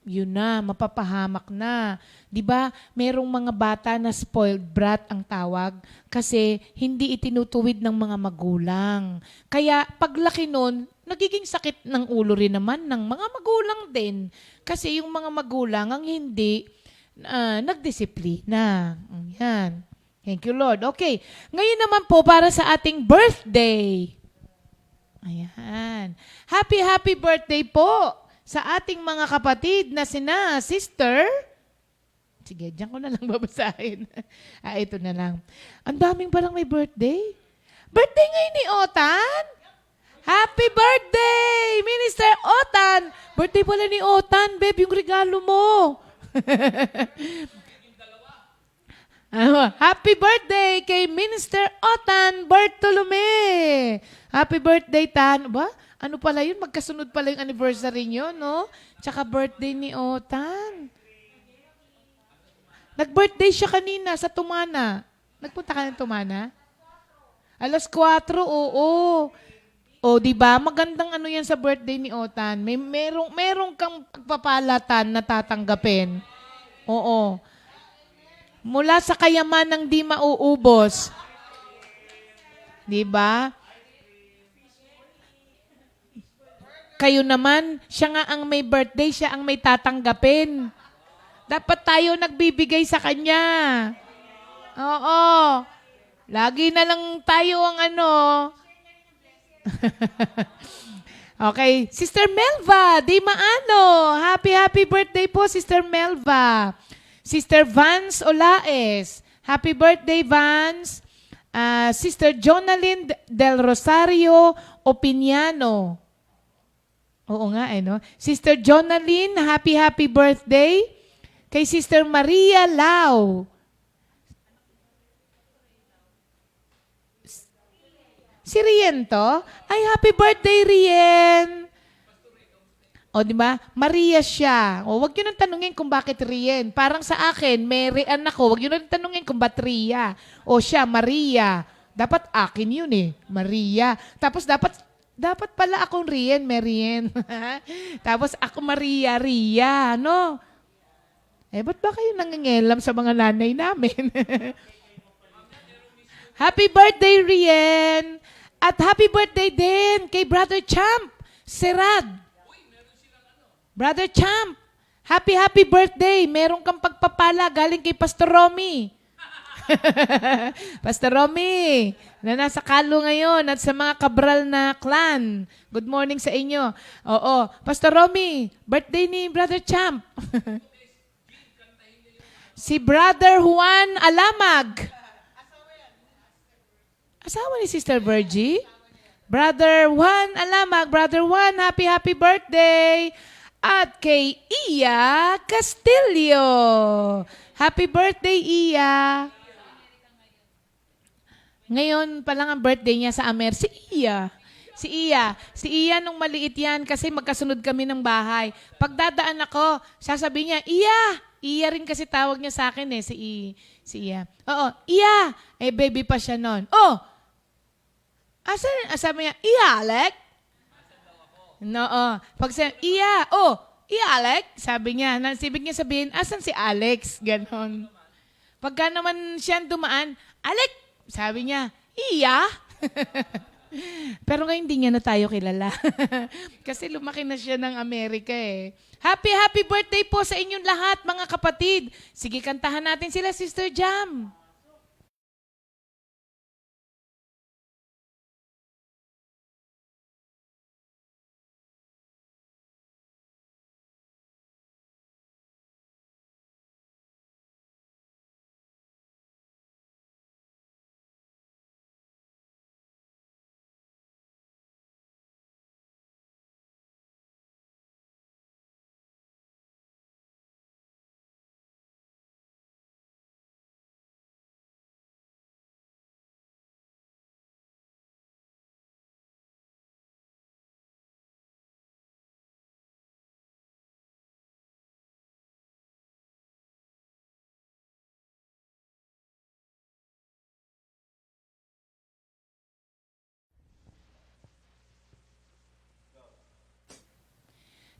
yun na, mapapahamak na. 'Di ba? Merong mga bata na spoiled brat ang tawag kasi hindi itinutuwid ng mga magulang. Kaya paglaki nun, nagiging sakit ng ulo rin naman ng mga magulang din. Kasi yung mga magulang ang hindi nagdisiplina. Yan. Thank you, Lord. Okay. Ngayon naman po para sa ating birthday. Ayan. Happy birthday po sa ating mga kapatid na sina Sister. Sige, diyan ko na lang babasahin. Ito na lang. Ang daming parang may birthday. Birthday ngayon ni Otan? Happy birthday, Minister Otan! Birthday pala ni Otan, babe, yung regalo mo. Happy birthday kay Minister Otan Bartolome. Happy birthday, Tan. Ba? Ano pala yun? Magkasunod pala yung anniversary nyo, no? Tsaka birthday ni Otan. Nag-birthday siya kanina sa Tumana. Nagpunta ka ng Tumana? 4:00, oo. O, di ba? Magandang yan sa birthday ni Otan. Merong kang pagpapalatan na tatanggapin. Oo. Mula sa kayamanang di mauubos. Di ba? Kayo naman, siya nga ang may birthday, siya ang may tatanggapin. Dapat tayo nagbibigay sa kanya. Oo. Lagi na lang tayo ang Okay, Sister Melva, di maano. Happy birthday po, Sister Melva. Sister Vance Olaes, happy birthday, Vance. Sister Jonalyn Del Rosario Opiniano. Oo nga, no? Sister Jonalyn, happy birthday. Kay Sister Maria Lau. Si Rien to? Ay, happy birthday, Rien! O, di ba? Maria siya. O, wag yun ang tanungin kung bakit Rien. Parang sa akin, Marian ako. Wag yun ang tanungin kung ba't Ria. O siya, Maria. Dapat akin yun eh. Maria. Tapos dapat pala akong Rien, Marien. Tapos ako Maria, Ria. No? Ba't ba kayo nangingelam sa mga nanay namin? Happy birthday, Rien! At happy birthday din kay Brother Champ, Serad. Brother Champ, happy birthday. Meron kang pagpapala galing kay Pastor Romy. Pastor Romy, na nasa Kalo ngayon at sa mga Cabral na clan. Good morning sa inyo. Oo, Pastor Romy, birthday ni Brother Champ. Si Brother Juan Alamag. Asawa ni Sister Virgie? Brother Juan Alamag. Brother Juan, happy birthday. At kay Iya Castillo. Happy birthday, Iya. Ngayon pa lang ang birthday niya sa Amer. Si Iya. Si Iya nung maliit yan kasi magkasunod kami ng bahay. Pagdadaan ako, sasabihin niya, Iya! Iya rin kasi tawag niya sa akin si Iya. Oo, Iya! Baby pa siya noon. Oh! Sabi niya, Iya, Alec? No, pag sabi, Iya, Alec? Sabi niya, nasibig niya sabihin, asan si Alex? Ganon. Pagka naman siya dumaan, Alec! Sabi niya, Iya? Pero ngayon hindi niya na tayo kilala. Kasi lumaki na siya ng Amerika eh. Happy birthday po sa inyong lahat, mga kapatid. Sige, kantahan natin sila, Sister Jam.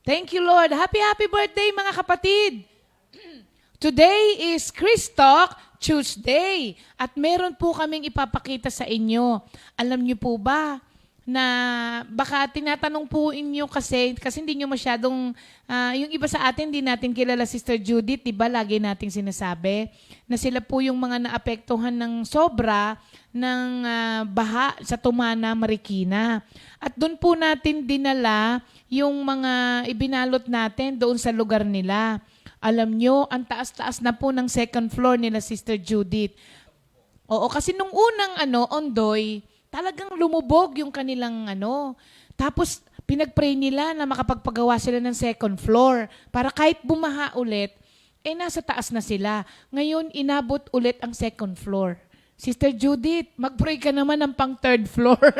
Thank you, Lord. Happy birthday, mga kapatid. Today is Chris Talk Tuesday. At meron po kaming ipapakita sa inyo. Alam niyo po ba na baka tinatanong po inyo kasi hindi nyo masyadong, yung iba sa atin, hindi natin kilala Sister Judith, di ba? Lagi nating sinasabi na sila po yung mga naapektuhan ng sobra ng baha sa Tumana, Marikina. At doon po natin dinala yung mga ibinalot natin doon sa lugar nila. Alam nyo, ang taas-taas na po ng second floor nila Sister Judith. Oo, kasi nung unang ondoy, talagang lumubog yung kanilang Tapos, pinag-pray nila na makapagpagawa sila ng second floor para kahit bumaha ulit, nasa taas na sila. Ngayon, inabot ulit ang second floor. Sister Judith, mag-pray ka naman ng pang third floor.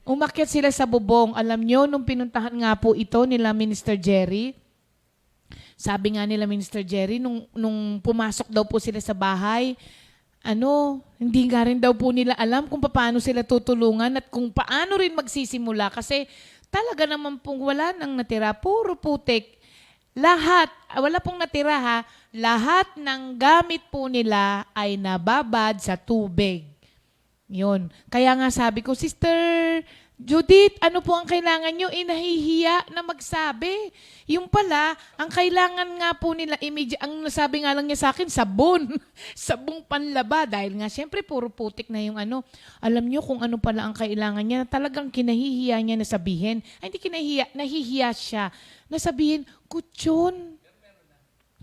Umakyat sila sa bubong. Alam nyo, nung pinuntahan nga po ito nila Minister Jerry, sabi nga nila Minister Jerry, nung pumasok daw po sila sa bahay, hindi nga rin daw po nila alam kung paano sila tutulungan at kung paano rin magsisimula kasi talaga naman pong wala nang natira. Puro putik. Lahat, wala pong natira ha, lahat ng gamit po nila ay nababad sa tubig. Yun. Kaya nga sabi ko, Sister Judith, ano po ang kailangan nyo? Nahihiya na magsabi. Yung pala, ang kailangan nga po nila, ang nasabi nga lang niya sa akin, sabon. Sabong panlaba. Dahil nga, syempre, puro putik na yung ano. Alam nyo kung ano pala ang kailangan niya, na talagang kinahihiya niya na sabihin. Ay, hindi kinahihiya, nahihiya siya. Nasabihin, kutsyon.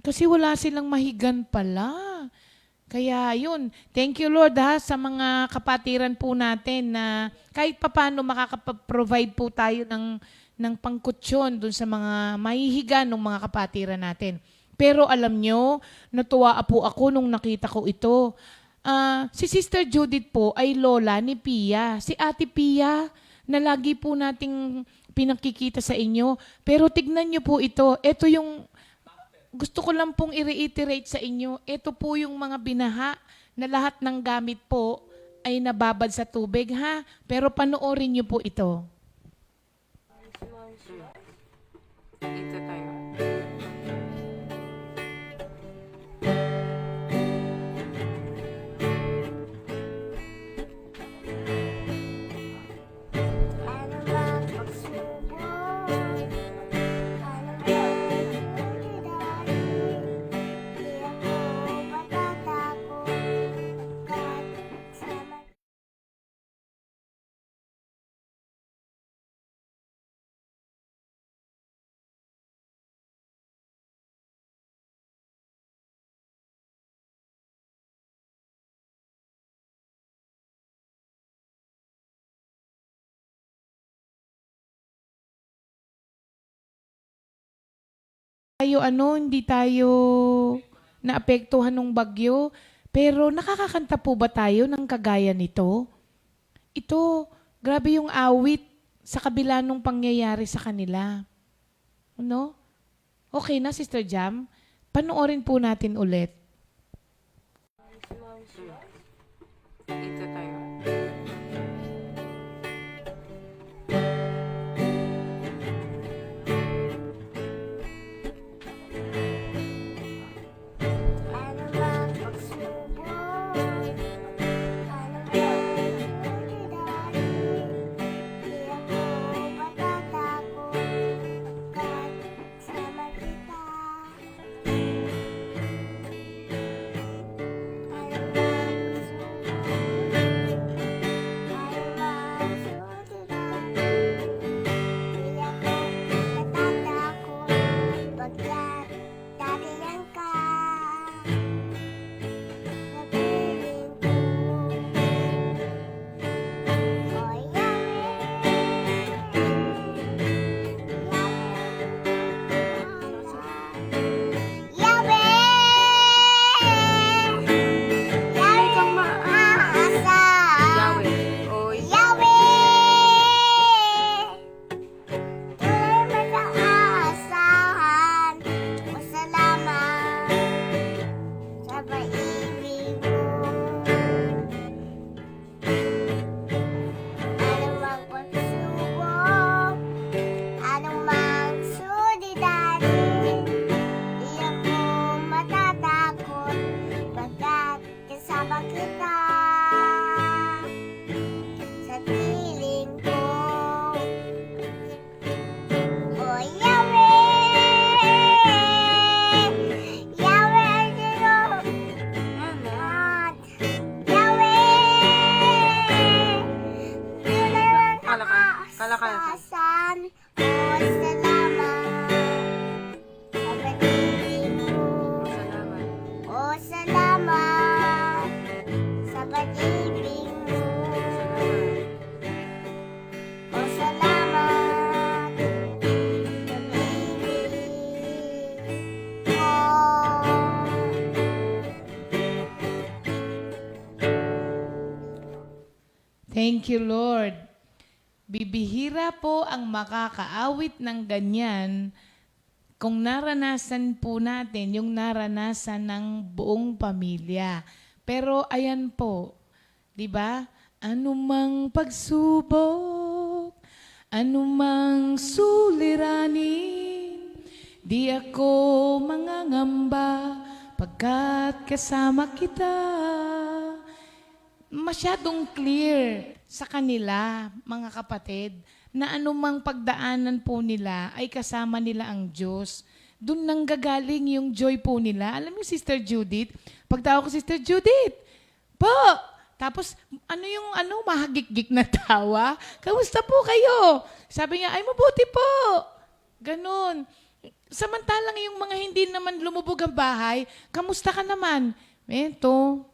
Kasi wala silang mahigan pala. Kaya yun, thank you Lord sa mga kapatiran po natin na kahit papano makakapag-provide po tayo ng pangkutsyon dun sa mga mahihiga ng mga kapatiran natin. Pero alam nyo, natuwa po ako nung nakita ko ito. Si Sister Judith po ay lola ni Pia. Si Ate Pia na lagi po nating pinakikita sa inyo. Pero tignan nyo po ito. Ito yung gusto ko lang pong i-reiterate sa inyo, ito po yung mga binaha na lahat ng gamit po ay nababad sa tubig, ha? Pero panoorin niyo po ito. Dito tayo. Ano bang pagsubok? Ano bang pagdadali? Di ako matatakot pagkat sama. Hindi tayo naapektuhan ng bagyo, pero nakakakanta po ba tayo ng kagaya nito? Ito, grabe yung awit sa kabila nung pangyayari sa kanila. Ano? Okay na, Sister Jam? Panoorin po natin ulit. Dito tayo. Ano bang pagsubok? Ano bang pagdadali? Di ako matatakot pagkat sama kita. Ano bang pagsubok? Ano bang suliranin? Di ako matatakot pagkat dadayan ka. Napiling ko, o May kang Yahweh, Yahweh. Oy. tunay mag-aasahan o salamat sa pag-ibig mo. Anumang pagsubok, anumang suliranin, di ako matatakot pagkat kasama kita sa piling ko. O Yahweh, Yahweh, Diyos at Yahweh, tunay mag-aasahan o salamat sa pag-ibig mo. Salamat. O salamat sa pag-ibig mo. O salamat sa pag-ibig mo. Thank you, Lord. Bibihira po ang makakaawit ng ganyan kung naranasan po natin yung naranasan ng buong pamilya. Pero ayan po, di ba? Anumang pagsubok, anumang suliranin, di ako mangangamba pagkat kasama kita. Masyadong clear. sa kanila, mga kapatid, na anumang pagdaanan po nila ay kasama nila ang Diyos. Doon nanggagaling yung joy po nila. Alam mo, Sister Judith, pagtawag ko, Sister Judith, po! Tapos, mahagik-gik na tawa. Kamusta po kayo? Sabi niya, ay mabuti po. Ganon. Samantalang yung mga hindi naman lumubog ang bahay, kamusta ka naman? Ito.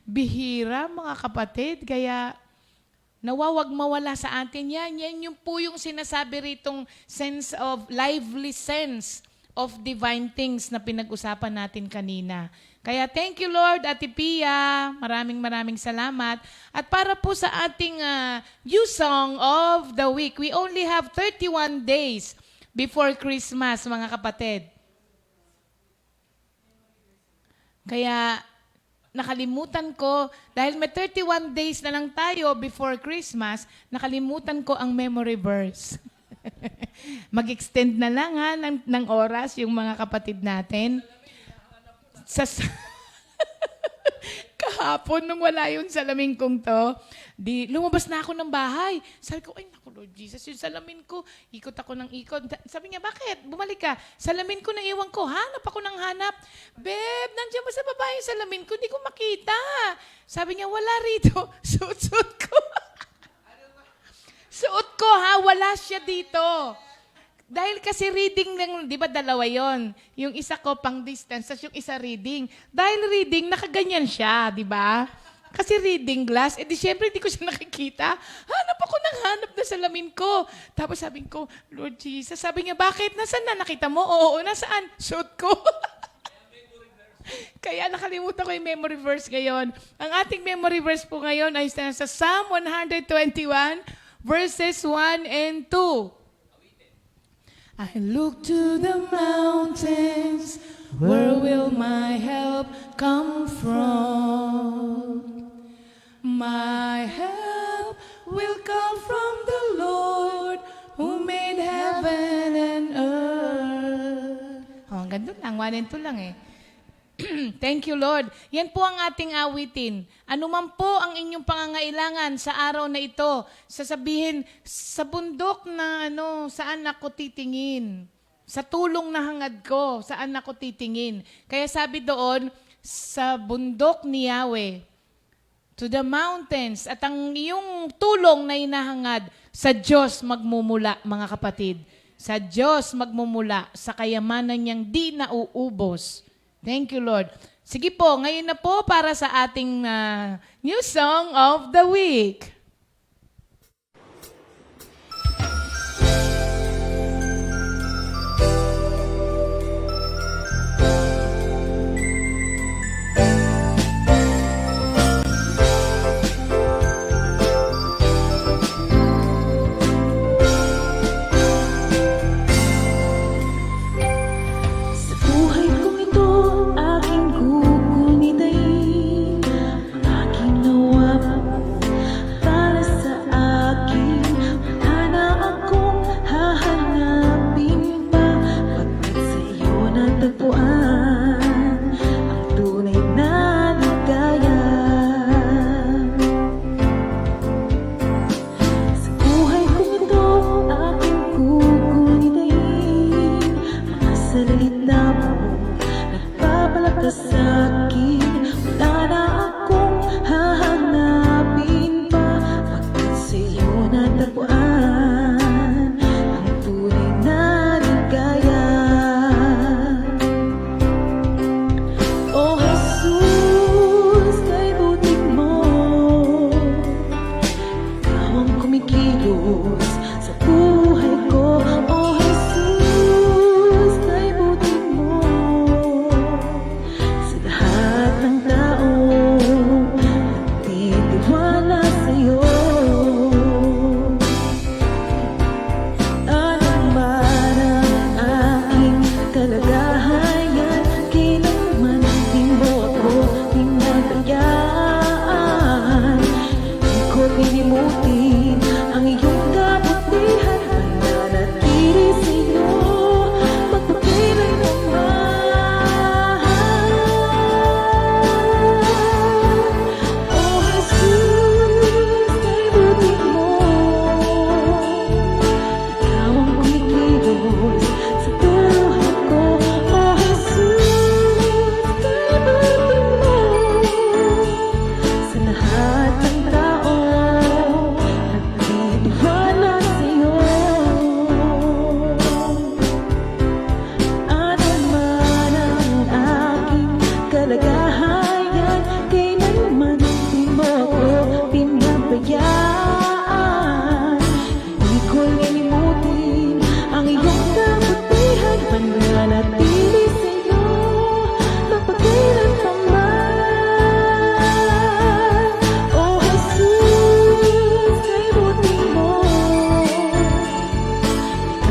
Bihira, mga kapatid. Kaya, nawawag mawala sa atin yan. Yan yung po yung sinasabi ritong lively sense of divine things na pinag-usapan natin kanina. Kaya thank you Lord, Ate Pia. Maraming salamat. At para po sa ating new song of the week, we only have 31 days before Christmas, mga kapatid. Kaya nakalimutan ko, dahil may 31 days na lang tayo before Christmas, nakalimutan ko ang memory verse. Mag-extend na lang ng oras yung mga kapatid natin. Kahapon, nung wala yung salamin kong to, lumabas na ako ng bahay. Sabi ko, ay naku Lord Jesus, yung salamin ko, ikot ako ng ikot. Sabi niya, bakit? Bumalik ka. Salamin ko, naiwan ko. Hanap ako ng hanap. Beb, nandiyan ba sa baba yung salamin ko? Hindi ko makita. Sabi niya, wala rito. Suot ko. Suot ko wala siya dito. Dahil kasi reading ng, di ba dalawa yon, yung isa ko pang distance, tapos yung isa reading. Dahil reading, nakaganyan siya, di ba? Kasi reading glass, di syempre hindi ko siya nakikita. Hanap ako ng hanap na salamin ko. Tapos sabi ko, Lord Jesus, sabi niya, bakit? Nasaan na? Nakita mo? Oo, nasaan? Shoot ko. Kaya nakalimutan ko yung memory verse ngayon. Ang ating memory verse po ngayon ay sa Psalm 121, verses 1 and 2. I look to the mountains, where will my help come from? My help will come from the Lord, who made heaven and earth. Oh, ang ganda lang, 1 and 2 lang eh. Thank you, Lord. Yan po ang ating awitin. Ano man po ang inyong pangangailangan sa araw na ito, sasabihin, sa bundok na saan ako titingin? Sa tulong na hangad ko, saan ako titingin? Kaya sabi doon, sa bundok ni Yahweh, to the mountains, at ang iyong tulong na hinahangad, sa Diyos magmumula, mga kapatid. Sa Diyos magmumula, sa kayamanan niyang di nauubos. Thank you, Lord. Sige po, ngayon na po para sa ating new song of the week.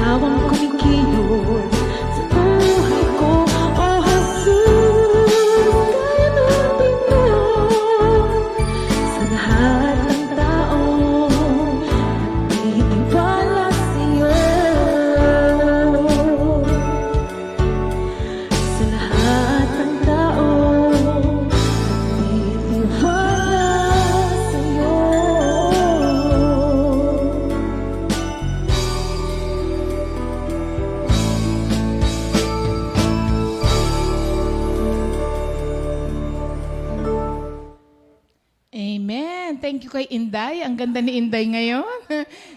Ikaw ang kumikilos sa buhay ko, O Jesus. Ganapin mo sa lahat ng tao, nagtitiwala sa'yo. Sa lahat ng tao, nagtitiwala sa'yo. Amen. Thank you kay Inday. Ang ganda ni Inday ngayon.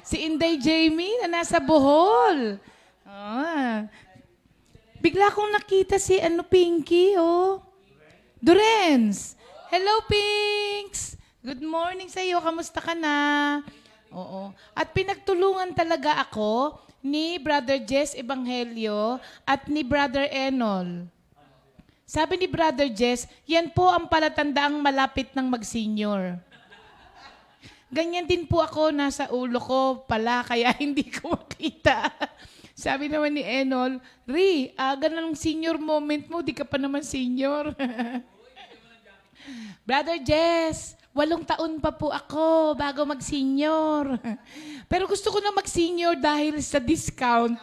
Si Inday Jamie na nasa Bohol. Ah. Bigla kong nakita si Pinky, oh. Durens. Hello, Pinks. Good morning sa iyo. Kamusta ka na? Oo. At pinagtulungan talaga ako ni Brother Jess Evangelio at ni Brother Enol. Sabi ni Brother Jess, yan po ang palatandaang malapit ng mag-senior. Ganyan din po ako, nasa ulo ko pala, kaya hindi ko makita. Sabi naman ni Enol, Ri, aga ng senior moment mo, di ka pa naman senior. Brother Jess, 8 taon pa po ako bago mag-senior. Pero gusto ko na mag-senior dahil sa discount.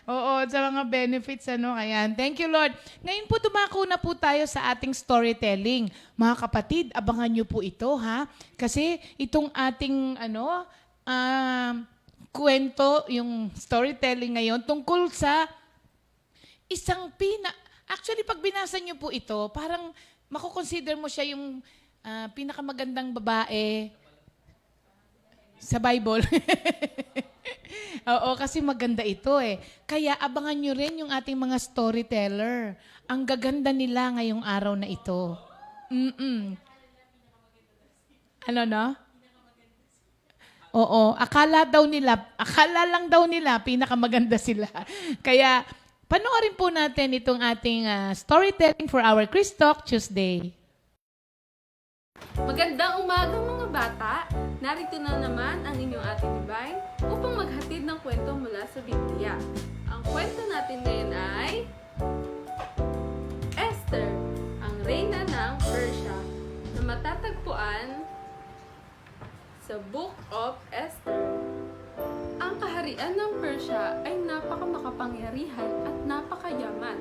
Oo, sa mga benefits, Ayan. Thank you, Lord. Ngayon po, dumako na po tayo sa ating storytelling. Mga kapatid, abangan niyo po ito, ha? Kasi itong ating, kwento, yung storytelling ngayon, tungkol sa isang Actually, pag binasa niyo po ito, parang makukonsider mo siya yung pinakamagandang babae sa Bible. Oo, kasi maganda ito eh. Kaya abangan nyo rin yung ating mga storyteller. Ang gaganda nila ngayong araw na ito. Ano, no? Oo, akala lang daw nila, pinakamaganda sila. Kaya, panoorin po natin itong ating storytelling for our Chris Talk Tuesday. Magandang umaga mga bata! Narito na naman ang inyong Ate Divine upang maghatid ng kwento mula sa Biblia. Ang kwento natin ngayon ay Esther, ang reyna ng Persia, na matatagpuan sa Book of Esther. Ang kaharian ng Persia ay napakamakapangyarihan at napakayaman.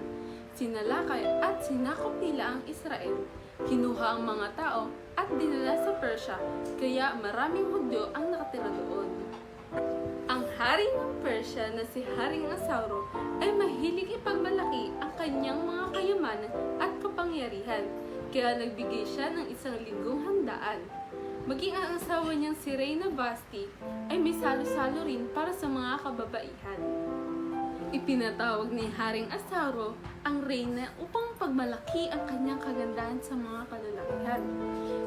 Sinalakay at sinakop nila ang Israel. Kinuha ang mga tao at dinala sa Persia, kaya maraming Hudyo ang nakatira doon. Ang hari ng Persia na si Haring Asauro ay mahilig ipagmalaki ang kanyang mga kayamanan at kapangyarihan, kaya nagbigay siya ng 1,000 handaan. Maging ang asawa niyang si Reyna Vashti ay may salo-salo rin para sa mga kababaihan. Ipinatawag ni Haring Asauro ang reyna upang pagmalaki ang kanyang kagandahan sa mga kalalakihan.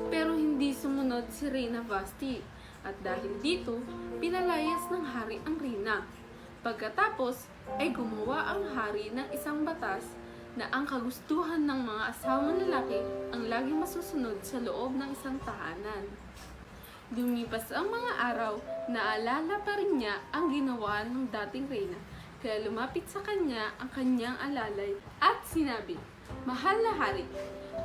Pero hindi sumunod si Reyna Vashti at dahil dito, pinalayas ng hari ang reyna. Pagkatapos ay gumawa ang hari ng isang batas na ang kagustuhan ng mga asawang lalaki ang laging masusunod sa loob ng isang tahanan. Lumipas ang mga araw, naalala pa rin niya ang ginawa ng dating reyna. Kaya lumapit sa kanya ang kanyang alalay at sinabi, "Mahal na hari,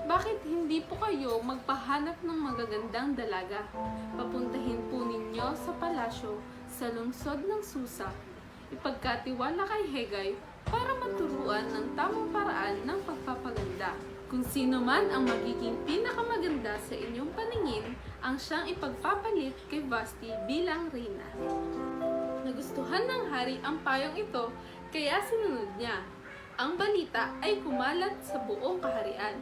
bakit hindi po kayo magpahanap ng magagandang dalaga? Papuntahin po ninyo sa palasyo sa lungsod ng Susa. Ipagkatiwala kay Hegay para maturuan ng tamang paraan ng pagpapaganda. Kung sino man ang magiging pinakamaganda sa inyong paningin, ang siyang ipagpapalit kay Vashti bilang reyna." Nagustuhan ng hari ang payong ito, kaya sinunod niya. Ang balita ay kumalat sa buong kaharian.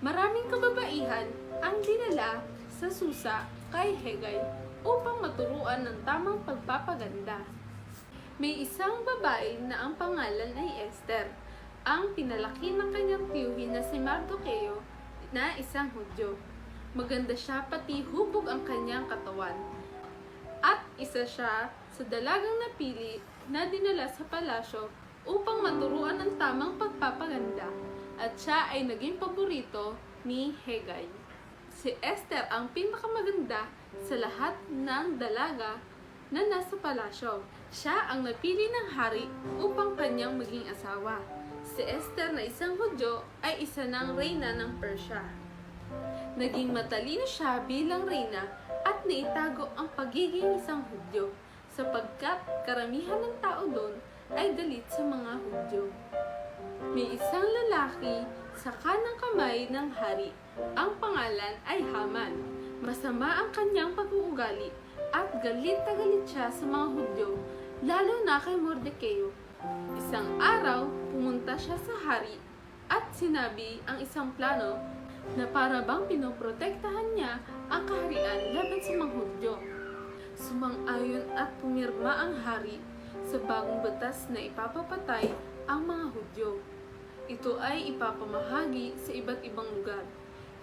Maraming kababaihan ang dinala sa Susa kay Hegay upang maturuan ng tamang pagpapaganda. May isang babae na ang pangalan ay Esther, ang pinalaki ng kanyang tiyuhin na si Mardocheo na isang Hudyo. Maganda siya pati hubog ang kanyang katawan. At isa siya sa dalagang napili na dinala sa palasyo upang maturuan ng tamang pagpapaganda, at siya ay naging paborito ni Hegay. Si Esther ang pinakamaganda sa lahat ng dalaga na nasa palasyo. Siya ang napili ng hari upang kanyang maging asawa. Si Esther na isang Hudyo ay isa ng reyna ng Persya. Naging matalino siya bilang reyna at naitago ang pagiging isang Hudyo sapagkat karamihan ng tao doon ay galit sa mga Hudyo. May isang lalaki sa kanang kamay ng hari. Ang pangalan ay Haman. Masama ang kanyang pag-uugali at galit na galit siya sa mga Hudyo, lalo na kay Mordecai. Isang araw, pumunta siya sa hari at sinabi ang isang plano na para bang pinoprotektahan niya ang kaharian laban sa mga Hudyo. Sumang-ayon at pumirma ang hari sa bagong batas na ipapapatay ang mga Hudyo. Ito ay ipapamahagi sa iba't ibang lugar.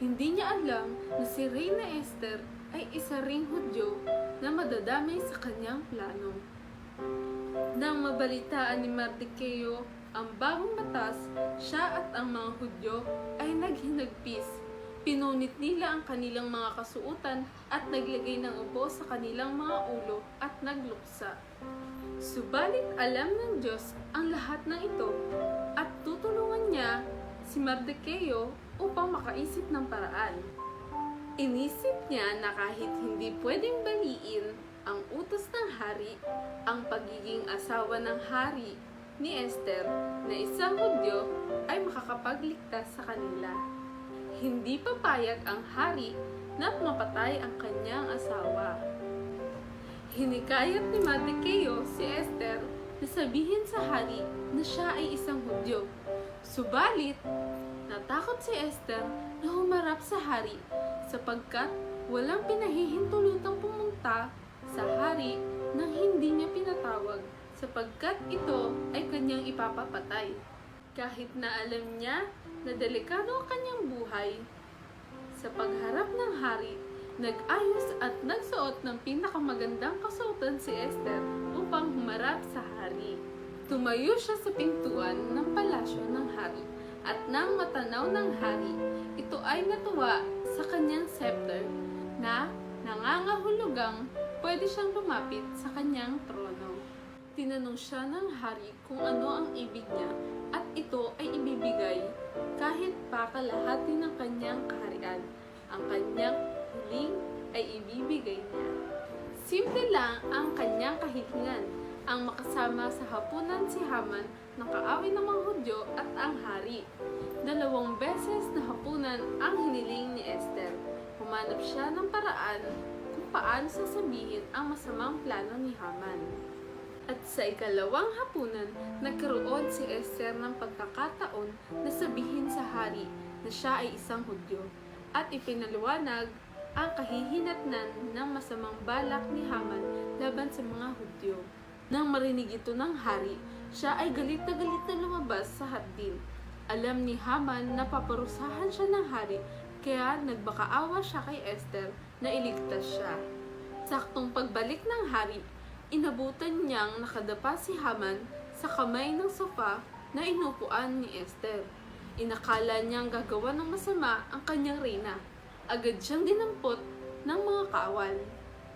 Hindi niya alam na si Reyna Esther ay isa ring Hudyo na madadamay sa kanyang plano. Nang mabalitaan ni Mordecai ang bagong batas, siya at ang mga Hudyo ay naghinagpis. Pinunit nila ang kanilang mga kasuotan at naglagay ng ubo sa kanilang mga ulo at nagluksa. Subalit alam ng Diyos ang lahat ng ito at tutulungan niya si Mordecai upang makaisip ng paraan. Inisip niya na kahit hindi pwedeng baliin ang utos ng hari, ang pagiging asawa ng hari ni Esther na isang Hudyo ay makakapagligtas sa kanila. Hindi papayag ang hari na mapatay ang kanyang asawa. Hinikayat ni Mordecai si Esther na sabihin sa hari na siya ay isang Hudyo. Subalit, natakot si Esther na humarap sa hari sapagkat walang pinahihintulutang pumunta sa hari nang hindi niya pinatawag sapagkat ito ay kanyang ipapapatay. Kahit na alam niya na delikado ang kanyang buhay, sa pagharap ng hari, nag-ayos at nagsuot ng pinakamagandang kasuotan si Esther upang humarap sa hari. Tumayo siya sa pintuan ng palasyo ng hari at nang matanaw ng hari, ito ay natuwa sa kanyang scepter na nangangahulugang pwede siyang lumapit sa kanyang trono. Tinanong siya ng hari kung ano ang ibig niya at ito ay ibibigay kahit pa kalahati ng kanyang kaharian. Ang kanyang huling ay ibibigay niya. Simple lang ang kanyang kahilingan, ang makasama sa hapunan si Haman ng kaaway ng mga Hudyo at ang hari. 2 beses na hapunan ang hiniling ni Esther. Humanap siya ng paraan kung paano sasabihin ang masamang plano ni Haman. At sa ikalawang hapunan, nagkaroon si Esther ng pagkakataon na sabihin sa hari na siya ay isang Hudyo at ipinaliwanag ang kahihinatnan ng masamang balak ni Haman laban sa mga Hudyo. Nang marinig ito ng hari, siya ay galit na lumabas sa hardin. Alam ni Haman na paparusahan siya ng hari, kaya nagbakaawa siya kay Esther na iligtas siya. Saktong pagbalik ng hari, inabutan niyang nakadapa si Haman sa kamay ng sofa na inupuan ni Esther. Inakala niyang gagawa ng masama ang kanyang reyna. Agad siyang dinampot ng mga kawal.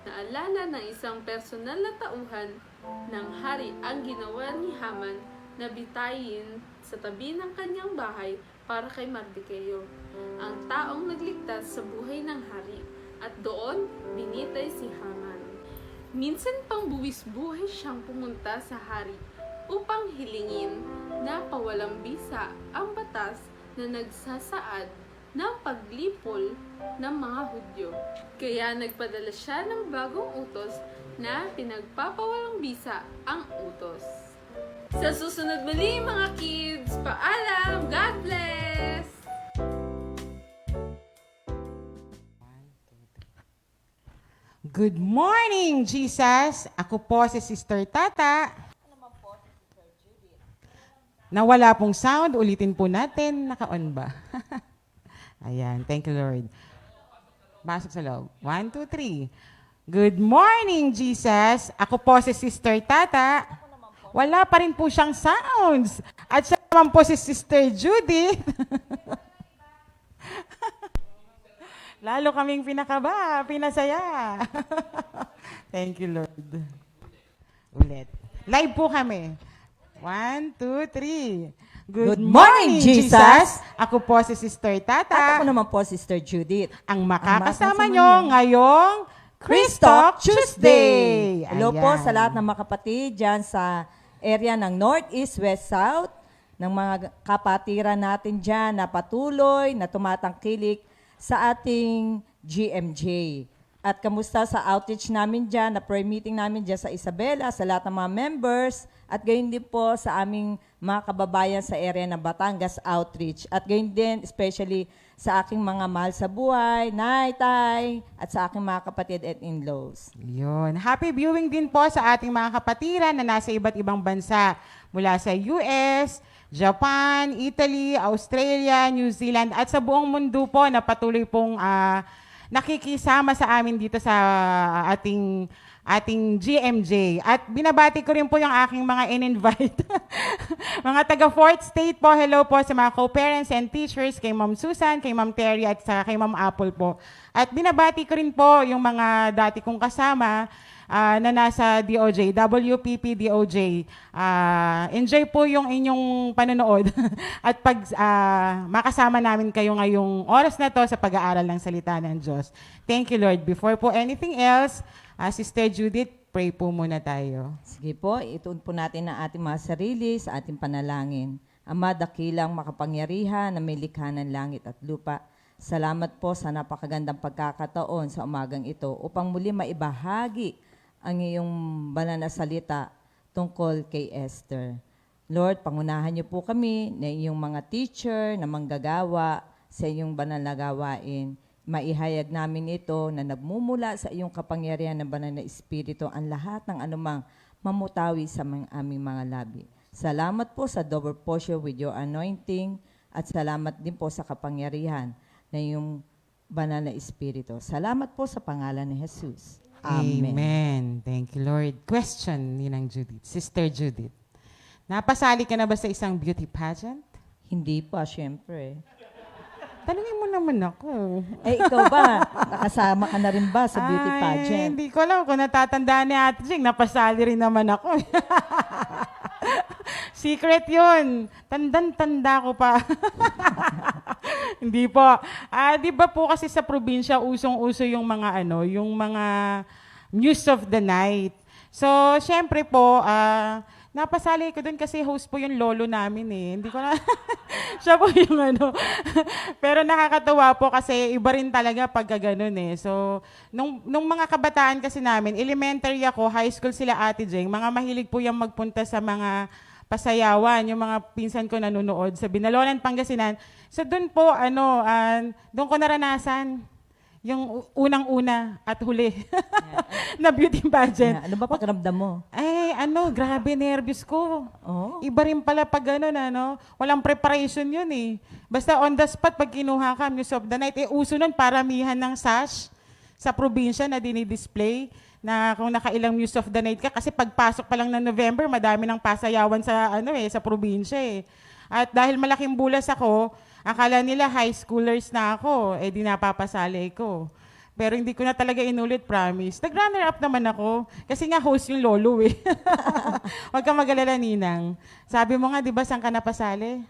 Naalala ng isang personal na tauhan ng hari ang ginawa ni Haman na bitayin sa tabi ng kanyang bahay para kay Mordecai, ang taong nagligtas sa buhay ng hari, at doon binitay si Haman. Minsan pang buwis-buhay siyang pumunta sa hari upang hilingin na pawalang bisa ang batas na nagsasaad ng paglipol ng mga Hudyo. Kaya nagpadala siya ng bagong utos na pinagpapawalang bisa ang utos. Sa susunod muli mga kids, paalam! God bless! Good morning, Jesus! Ako po si Sister Tata. Nawala pong sound, ulitin po natin. Naka-on ba? Ayan, thank you Lord. Pasok sa loob. 1, 2, 3. Good morning, Jesus! Ako po si Sister Tata. Wala pa rin po siyang sounds. At siya naman po si Sister Judy. Lalo kaming pinasaya. Thank you, Lord. Ulit. Live po kami. 1, 2, 3. Good morning, Jesus! Ako po si Sister At Tata. ako naman po, Sister Judith. Ang makakasama makakasama nyo ngayong Chris Talk Tuesday. Hello po Ayan. sa lahat ng mga kapatid dyan sa area ng North, East, West, South, ng mga kapatiran natin dyan na patuloy na tumatangkilik sa ating GMJ. At kamusta sa outreach namin dyan, na prayer meeting namin dyan sa Isabela, sa lahat ng mga members, at gayon din po sa aming mga kababayan sa area ng Batangas Outreach. At gayon din, especially sa aking mga mahal sa buhay, Nay, Tay, at sa aking mga kapatid at in-laws. Yun. Happy viewing din po sa ating mga kapatiran na nasa iba't ibang bansa. Mula sa US, Japan, Italy, Australia, New Zealand, at sa buong mundo po na patuloy pong nakikisama sa amin dito sa ating GMJ. At binabati ko rin po yung aking mga in-invite. Mga taga 4th State po, hello po sa mga co-parents and teachers, kay Ma'am Susan, kay Ma'am Terry, at sa kay Ma'am Apple po. At binabati ko rin po yung mga dati kong kasama na nasa DOJ, WPP DOJ. Enjoy po yung inyong panonood at pag makasama namin kayo ngayong oras na to sa pag-aaral ng salita ng Diyos. Thank you, Lord. Before po anything else, Sister Judith, pray po muna tayo. Sige po, ituon po natin ang ating mga sarili sa ating panalangin. Ama, dakilang makapangyarihan na may likha ng langit at lupa. Salamat po sa napakagandang pagkakataon sa umagang ito upang muli maibahagi ang iyong banal na salita tungkol kay Esther. Lord, pangunahan niyo po kami na iyong mga teacher na manggagawa sa iyong banal na gawain. Maihayag namin ito na nagmumula sa iyong kapangyarihan ng banal na Espiritu ang lahat ng anumang mamutawi sa aming mga labi. Salamat po sa double portion with your anointing at salamat din po sa kapangyarihan na iyong banal na Espiritu. Salamat po sa pangalan ni Jesus. Amen. Amen. Thank you, Lord. Question, Ninang Judith. Sister Judith, napasali ka na ba sa isang beauty pageant? Hindi pa, syempre. Tanungin mo naman ako. Eh, ikaw ba? Nakasama ka na rin ba sa beauty Ay, pageant? hindi ko alam kung natatandaan ni Ate Jing, napasali rin naman ako. Secret yun. Tandang-tanda ko pa. Hindi po. Di ba po kasi sa probinsya, usong-uso yung mga yung mga news of the night. So, syempre po, napasali ko dun kasi host po yung lolo namin eh. Hindi ko na, siya po yung Pero nakakatawa po kasi iba rin talaga pag ganun eh. So, nung mga kabataan kasi namin, elementary ako, high school sila Ate Jeng, mga mahilig po yung magpunta sa mga pasayawan, yung mga pinsan ko nanonood sa Binalonan, Pangasinan. So doon po, doon ko naranasan yung unang-una at huli na beauty pageant. Ano ba pakiramdam mo? Ay, grabe, nervous ko. Oh. Iba rin pala pag walang preparation yun eh. Basta on the spot, pag kinuha ka, News of the Night, uso nun, paramihan ng sash sa probinsya na dinidisplay na kung nakailang News of the Night ka. Kasi pagpasok pa lang ng November, madami ng pasayawan sa, sa probinsya eh. At dahil malaking bulas ako, akala nila high schoolers na ako, di napapasali ko. Pero hindi ko na talaga inulit, promise. Nag-runner up naman ako, kasi nga host yung lolo eh. Huwag kang mag-alala, Ninang. Sabi mo nga, di ba, saan ka napasali?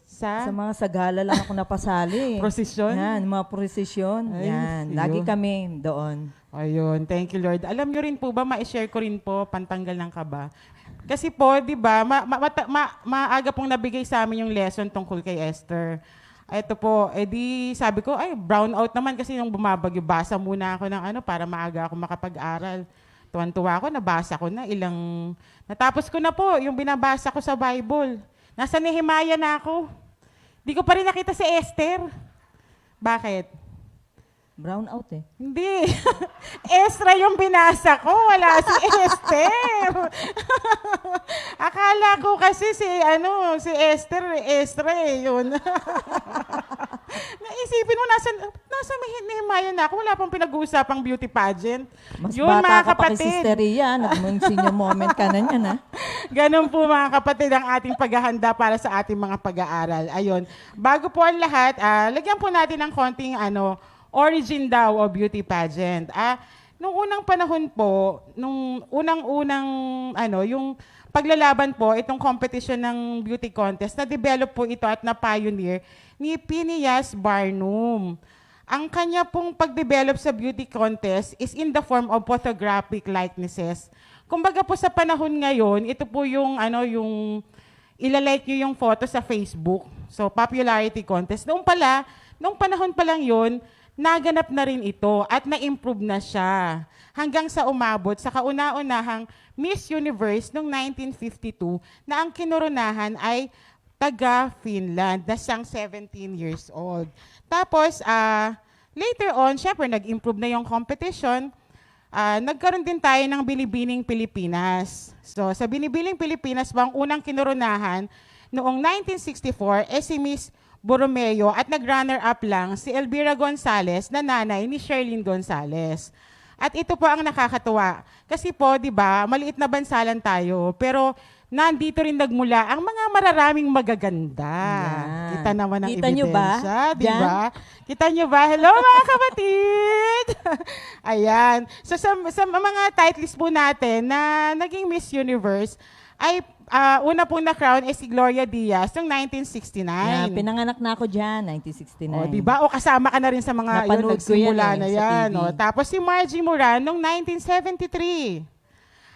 Sa mga sagala lang ako napasali. Prosesyon? Yan, mga prosesyon. Ay, Yan, iyo. lagi kami doon. Ayun, thank you, Lord. Alam nyo rin po ba, ma-share ko rin po, pantanggal ng kaba. Kasi po, di ba, maaga pong nabigay sa amin yung lesson tungkol kay Esther. Ito po, sabi ko, brown out naman kasi nung bumabagyo, basa muna ako ng para maaga ako makapag-aral. Tuwan-tuwa ako, nabasa ko na natapos ko na po yung binabasa ko sa Bible. Nasa Nehemiah na ako. Di ko pa rin nakita si Esther. Bakit? Brown out eh. Hindi. Esra yung binasa ko. Wala si Esther. Akala ko kasi si Esther, Estra eh, yun. Naisipin mo, nasa Nehemiah na ako. Wala pang pinag-uusapang beauty pageant. Mas Yun, bata mga ka pa kay kapatid. Sister Ria. Nag-senior moment ka na yan, ha? Ganun po mga kapatid ang ating paghahanda para sa ating mga pag-aaral. Ayun. Bago po ang lahat, lagyan po natin ng konting origin daw o beauty pageant. nung unang panahon po, nung unang-unang yung paglalaban po, itong competition ng beauty contest, na-develop po ito at na-pioneer ni Phineas Barnum. Ang kanya pong pag-develop sa beauty contest is in the form of photographic likenesses. Kumbaga po sa panahon ngayon, ito po yung yung ilalike nyo yung photo sa Facebook. So, popularity contest. Noong panahon pa lang yun, naganap na rin ito at na-improve na siya hanggang sa umabot sa kauna-unahang Miss Universe noong 1952 na ang kinoronahan ay taga-Finland na siyang 17 years old. Tapos, later on, syempre, nag-improve na yung competition. Nagkaroon din tayo ng Binibining Pilipinas. So, sa Binibining Pilipinas, ang unang kinoronahan noong 1964, si Miss Borromeo at nag-runner-up lang si Elvira Gonzalez na nanay ni Sherlyn Gonzalez. At ito po ang nakakatuwa. Kasi po, di ba, maliit na bansalan tayo, pero nandito rin nagmula ang mga mararaming magaganda. Yan. Kita naman ang Kita nyo ba? ebidensya, di ba? Kita nyo ba? Hello mga kapatid! Ayan. So sa mga titles po natin na naging Miss Universe, ay una pong na-crown ay si Gloria Diaz noong 1969. Yan, pinanganak na ako dyan, 1969. O, di ba? O kasama ka na rin sa mga Napanood ko yan nagsimula eh, na sa yan. TV. O, tapos si Margie Moran noong 1973.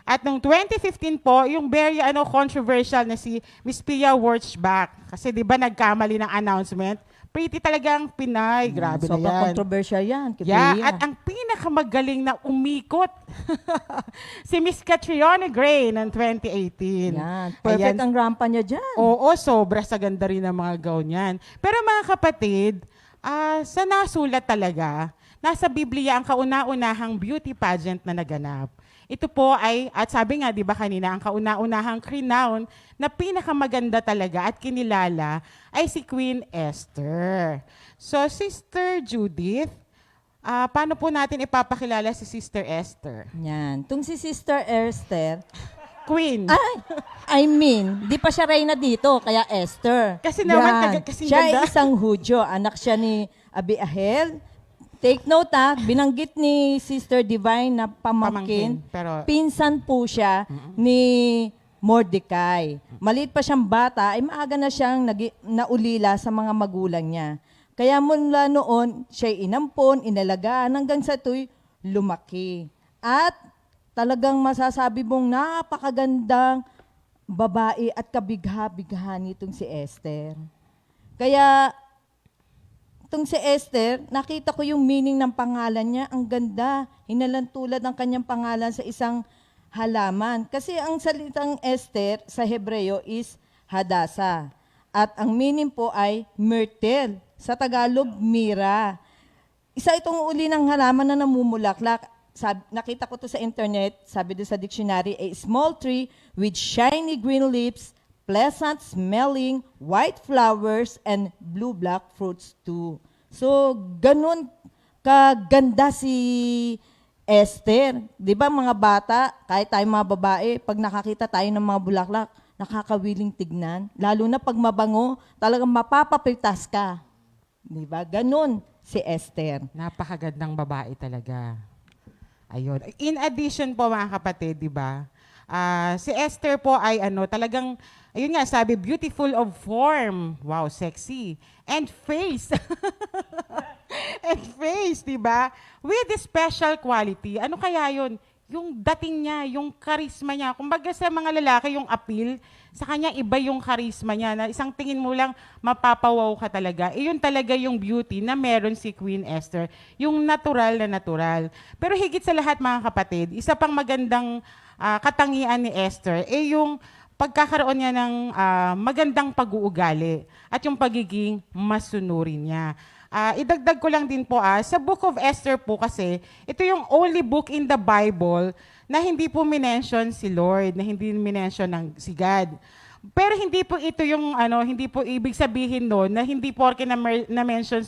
At noong 2015 po, yung very controversial na si Miss Pia Wurtzbach. Kasi di ba nagkamali ng announcement? Pretty talagang Pinay. Grabe na Sobrang yan. controversial yan. Yeah, Kibia. at ang pinakamagaling na umikot, si Miss Catriona Gray ng 2018. Yan. Perfect Ayan. ang rampa niya dyan. Oo, sobra sa ganda rin ng mga gown niyan. Pero mga kapatid, sa nasulat talaga, nasa Biblia ang kauna-unahang beauty pageant na naganap. Ito po ay, at sabi nga, di ba kanina, ang kauna-unahang renown na pinakamaganda talaga at kinilala ay si Queen Esther. So, Sister Judith, paano po natin ipapakilala si Sister Esther? Yan. Tung si Sister Esther, Queen. I mean, di pa siya reyna dito, kaya Esther. Kasi naman, Yan. kasing Siya ganda. ay isang Hudyo. Anak siya ni Abiahel. Take note binanggit ni Sister Divine na pamangkin. Pero, Pinsan po siya ni Mordecai. Maliit pa siyang bata, ay maaga na siyang naulila sa mga magulang niya. Kaya mula noon, siya'y inampon, inalagaan, hanggang sa ito'y lumaki. At talagang masasabi mong napakagandang babae at kabigha-bigha nitong si Esther. Kaya, itong si Esther, nakita ko yung meaning ng pangalan niya. Ang ganda. Hinalantulad ang kanyang pangalan sa isang halaman. Kasi ang salitang Esther sa Hebreo is Hadassah. At ang meaning po ay myrtle. Sa Tagalog, mira. Isa itong uli ng halaman na namumulaklak. Nakita ko to sa internet, sabi doon sa dictionary, a small tree with shiny green leaves, pleasant smelling, white flowers, and blue-black fruits too. So, ganun kaganda si Esther. Di ba mga bata, kahit tayo mga babae, pag nakakita tayo ng mga bulaklak, nakakawiling tignan. Lalo na pag mabango, talagang mapapapitas ka. Di ba? Ganun si Esther. napakagandang babae talaga. Ayun. In addition po mga kapatid, di ba? Si Esther po ay talagang, ayun nga, sabi, beautiful of form. Wow, sexy. And face. And face, di ba? With a special quality. Ano kaya yun? Yung dating niya, yung charisma niya. Kumbaga sa mga lalaki, yung appeal, sa kanya iba yung charisma niya. Na isang tingin mo lang, mapapawaw ka talaga. Yun talaga yung beauty na meron si Queen Esther. Yung natural na natural. Pero higit sa lahat mga kapatid, isa pang magandang katangian ni Esther yung pagkakaroon niya ng magandang pag-uugali at yung pagiging masunurin niya. Idagdag ko lang din po, sa Book of Esther po kasi, ito yung only book in the Bible na hindi po minention si Lord, na hindi minention ng si God. Pero hindi po ito yung, hindi po ibig sabihin noon na hindi porke na-mention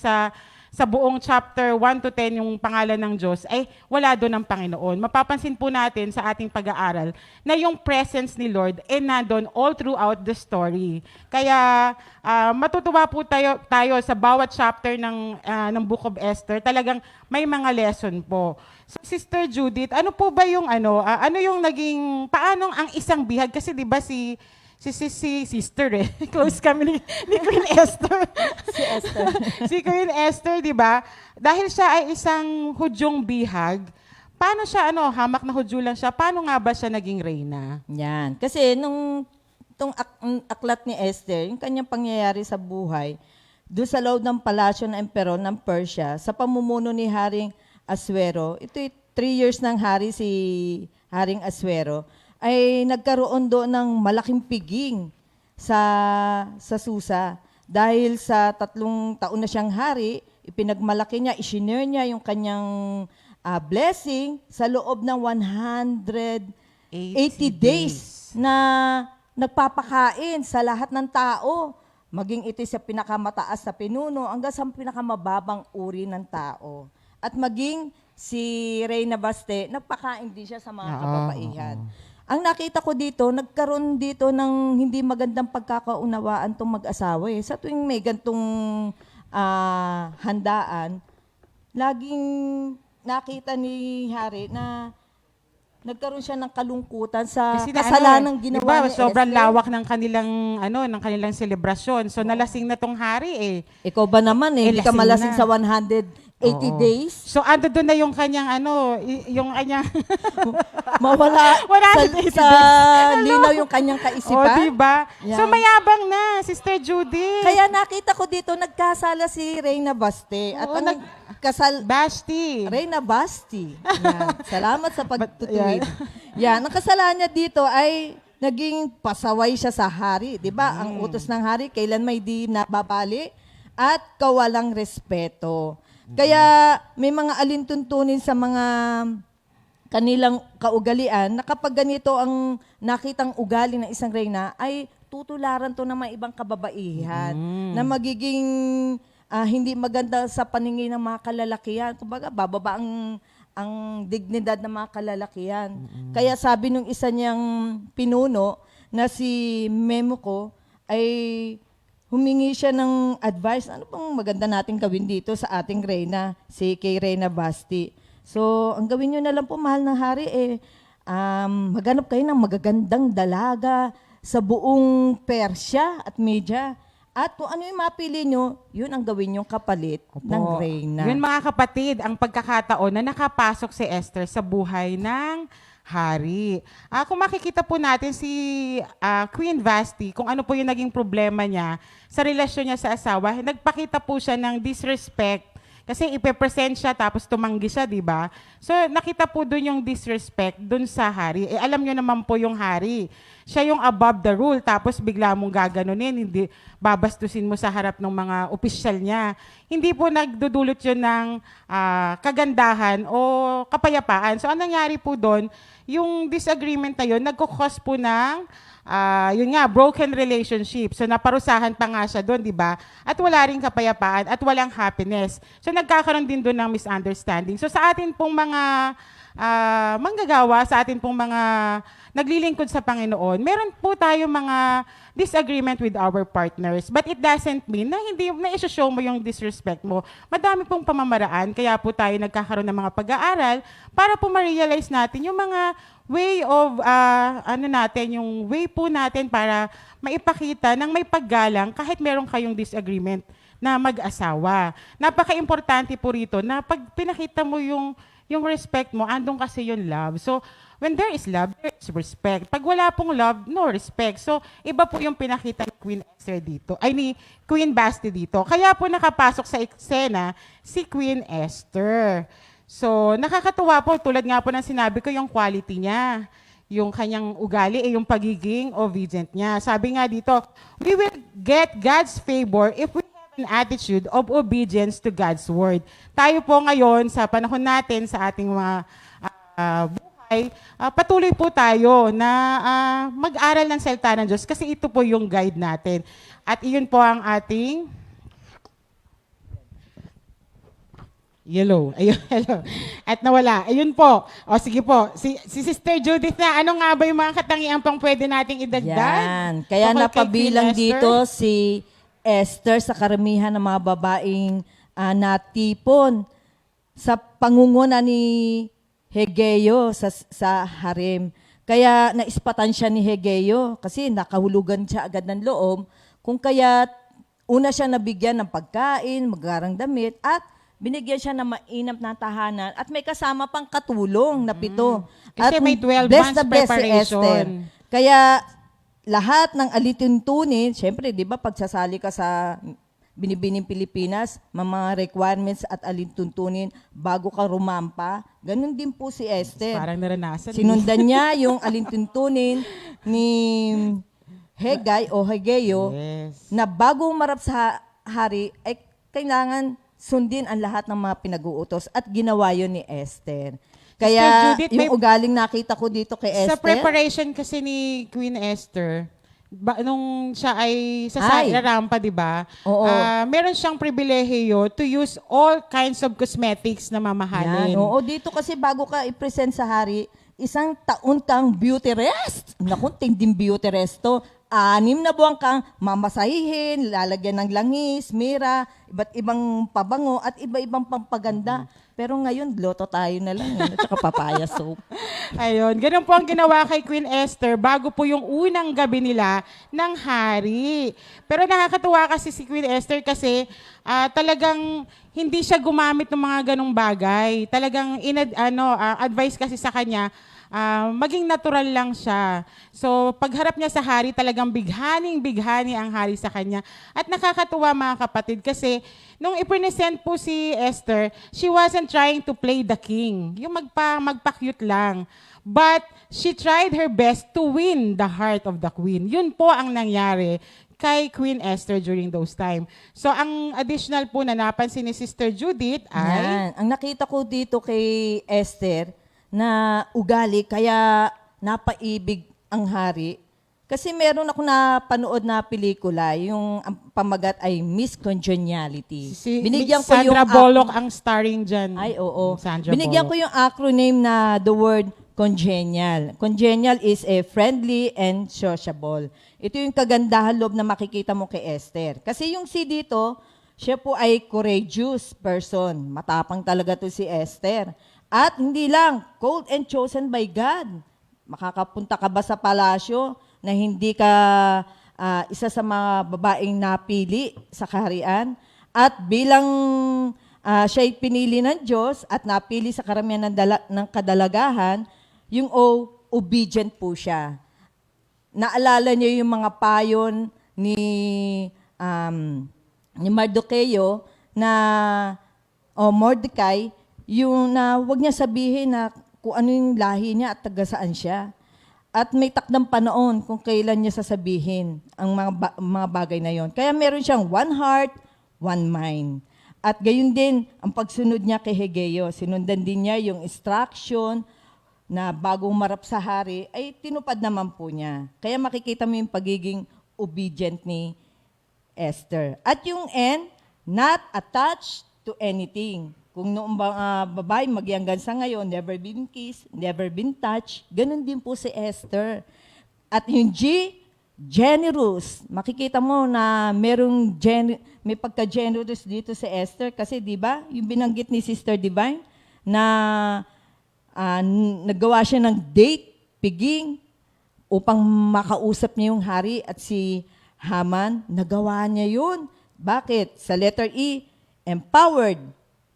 sa buong chapter 1 to 10 yung pangalan ng Diyos, ay wala doon ang Panginoon. Mapapansin po natin sa ating pag-aaral na yung presence ni Lord nandun all throughout the story. Kaya matutuwa po tayo sa bawat chapter ng Book of Esther. Talagang may mga lesson po. So, Sister Judith, ano po ba yung ano yung naging, paano ang isang bihag? Kasi di ba si Sister close kami ni Queen Esther. Si Queen Esther, di ba? Dahil siya ay isang Hudyong bihag, paano siya, hamak na Hudyo lang siya, paano nga ba siya naging reyna? Yan. Kasi itong aklat ni Esther, yung kanyang pangyayari sa buhay, doon sa loob ng palasyo ng emperor ng Persia, sa pamumuno ni Haring Aswero, ito 3 years ng hari si Haring Aswero, ay nagkaroon doon ng malaking piging sa Susa. Dahil sa 3 taon na siyang hari, ipinagmalaki niya, isinare niya yung kanyang blessing sa loob ng 180 days na nagpapakain sa lahat ng tao. Maging ito sa pinakamataas sa pinuno hanggang sa pinakamababang uri ng tao. At maging si Reyna Baste, nagpakain din siya sa mga kababaihan. Ang nakita ko dito, nagkaroon dito ng hindi magandang pagkakaunawaan tong mag-asawa. Sa tuwing may gantong handaan, laging nakita ni Hari na nagkaroon siya ng kalungkutan sa Kasi kasalanang ginawa diba, ni sobrang Esther. lawak ng kanilang selebrasyon. So nalasing na tong hari eh. Ikaw ba naman hindi ka lasing malasing na. sa 180 days? So ando doon na yung kanyang yung kanyang Mawala 180 sa linaw yung kanyang Oh, kaisipan. diba? Yan. So mayabang na, Sister Judy. Kaya nakita ko dito, nagkasala si Reyna Baste. At Oo, ang kasal... Basti. Reyna Basti. Yan. Salamat sa pagtutuwid. Yan. Ang kasalanan niya dito ay naging pasaway siya sa hari. Di ba? Ang utos ng hari, kailan may di nababali at kawalang respeto. Kaya may mga alintuntunin sa mga kanilang kaugalian na kapag ganito ang nakitang ugali ng isang reyna ay tutularan to ng mga ibang kababaihan na magiging hindi maganda sa paningin ng mga kalalakihan. Kumbaga, bababa ang dignidad ng mga kalalakihan. Kaya sabi nung isa niyang pinuno na si Memuko ay humingi siya ng advice. Ano bang maganda nating gawin dito sa ating reyna, si kay Reyna Basti? So, ang gawin nyo na lang po, mahal ng hari, maghanap kayo ng magagandang dalaga sa buong Persya at Media. At kung ano yung mapili nyo, yun ang gawin yung kapalit ng reyna. Yun mga kapatid, ang pagkakataon na nakapasok si Esther sa buhay ng hari. Kung makikita po natin si Queen Vashti, kung ano po yung naging problema niya sa relasyon niya sa asawa, nagpakita po siya ng disrespect. Kasi ipe-present siya tapos tumanggi siya, di ba? So nakita po doon yung disrespect doon sa hari. Alam niyo naman po yung hari. Siya yung above the rule tapos bigla mong gaganunin, hindi babastusin mo sa harap ng mga opisyal niya. Hindi po nagdudulot yun ng kagandahan o kapayapaan. So anong nangyari po doon, yung disagreement na yun, nagkukos po ng yun nga, broken relationship. So naparusahan pa nga siya doon, di ba? At wala ring kapayapaan at walang happiness. So nagkakaroon din doon ng misunderstanding. So sa atin pong mga manggagawa, sa atin pong mga naglilingkod sa Panginoon, meron po tayo mga disagreement with our partners. But it doesn't mean na hindi na i-show mo yung disrespect mo. Madami pong pamamaraan, kaya po tayo nagkakaroon ng mga pag-aaral para po ma-realize natin yung mga way of, yung way po natin para maipakita ng may paggalang kahit meron kayong disagreement na mag-asawa. Napaka-importante po rito na pag pinakita mo yung respect mo, andun kasi yung love. So, when there is love, there is respect. Pag wala pong love, no respect. So, iba po yung pinakita ni Queen Esther dito, ay ni Queen Basti dito. Kaya po nakapasok sa eksena si Queen Esther. So, nakakatuwa po, tulad nga po ng sinabi ko, yung quality niya, yung kanyang ugali, yung pagiging obedient niya. Sabi nga dito, we will get God's favor if we have an attitude of obedience to God's word. Tayo po ngayon, sa panahon natin, sa ating mga buhay, patuloy po tayo na mag-aral ng salita ng Diyos kasi ito po yung guide natin. At iyon po ang ating yellow. Ayun, hello. At nawala. Ayun po. O sige po. Si Sister Judith na, ano nga ba yung mga katangian pang pwede nating idagdag? Yan. Kaya Tungkol kay napabilang Queen Esther? dito si Esther sa karamihan ng mga babaeng natipon sa pangunguna ni Hegeo sa harem. Kaya naispatan siya ni Hegeo kasi nakahulugan siya agad ng loob. Kung kaya una siya nabigyan ng pagkain, magarang damit, at binigyan siya ng mainam na tahanan at may kasama pang katulong na 7. Kasi At may 12 blessed months na blessed si preparation. Esther. Kaya lahat ng alituntunin, syempre, di ba, pagsasali ka sa binibining Pilipinas, may mga requirements at alituntunin bago ka rumampa. Ganun din po si Esther. Parang naranasan. Sinundan niya yung alintuntunin ni Hegay o Hegeo Yes. na bago umarap sa hari, ay kailangan sundin ang lahat ng mga pinag-uutos at ginawa yun ni Esther. Kaya Judith, yung may- ugaling nakita ko dito kay Sa Esther, preparation kasi ni Queen Esther, nung siya ay Ay. rampa, di ba? Oo. Meron siyang pribilehiyo to use all kinds of cosmetics na mamahalin. yan, oo, dito kasi bago ka i-present sa hari, isang taon kang beauty rest. Naku, tinding beauty rest to. 6 na buwan kang mamasahihin, lalagyan ng langis, mira, iba't ibang pabango at iba-ibang pampaganda. Pero ngayon, loto tayo na lang, at saka papaya soap. Ayun, ganun po ang ginawa kay Queen Esther bago po yung unang gabi nila ng hari. Pero nakakatuwa kasi si Queen Esther kasi talagang hindi siya gumamit ng mga ganung bagay. Talagang advice kasi sa kanya, maging natural lang siya. So, pagharap niya sa hari, talagang bighaning-bighani ang hari sa kanya. At nakakatuwa mga kapatid kasi nung i-present po si Esther, she wasn't trying to play the king. Yung magpa-cute lang. But she tried her best to win the heart of the queen. Yun po ang nangyari kay Queen Esther during those time. So, ang additional po na napansin ni Sister Judith ay... Yan. Ang nakita ko dito kay Esther, na ugali, kaya napaibig ang hari. Kasi meron ako napanood na pelikula, yung ang pamagat ay Miss Congeniality. Binigyan ko Sandra Bullock ang starring dyan. Ay, oo. Sandra Binigyan Bullock. ko yung acronym na the word congenial. Congenial is a friendly and sociable. Ito yung kagandahan loob na makikita mo kay Esther. Kasi yung si dito, siya po ay courageous person. Matapang talaga to si Esther. At hindi lang, called and chosen by God. Makakapunta ka ba sa palasyo na hindi ka isa sa mga babaeng napili sa kaharian? At bilang siya'y pinili ng Diyos at napili sa karamihan ng kadalagahan, yung obedient po siya. Naalala niyo yung mga payon ni Mardocheo na Mordecai, yung na wag niya sabihin na kung ano yung lahi niya at taga saan siya. At may takdang panahon kung kailan niya sasabihin ang mga bagay na yon. Kaya meron siyang one heart, one mind. At gayon din, ang pagsunod niya kay Hegeo, sinundan din niya yung instruction na bagong marap sa hari, ay tinupad naman po niya. Kaya makikita mo yung pagiging obedient ni Esther. At yung N, not attached to anything. Kung noong babae magyanggan sa ngayon, never been kissed, never been touched, ganun din po si Esther. At yung G, generous. Makikita mo na may pagka-generous dito si Esther kasi di ba, yung binanggit ni Sister Divine na naggawa siya ng date, piging, upang makausap niya yung hari at si Haman, nagawa niya yun. Bakit? Sa letter E, empowered.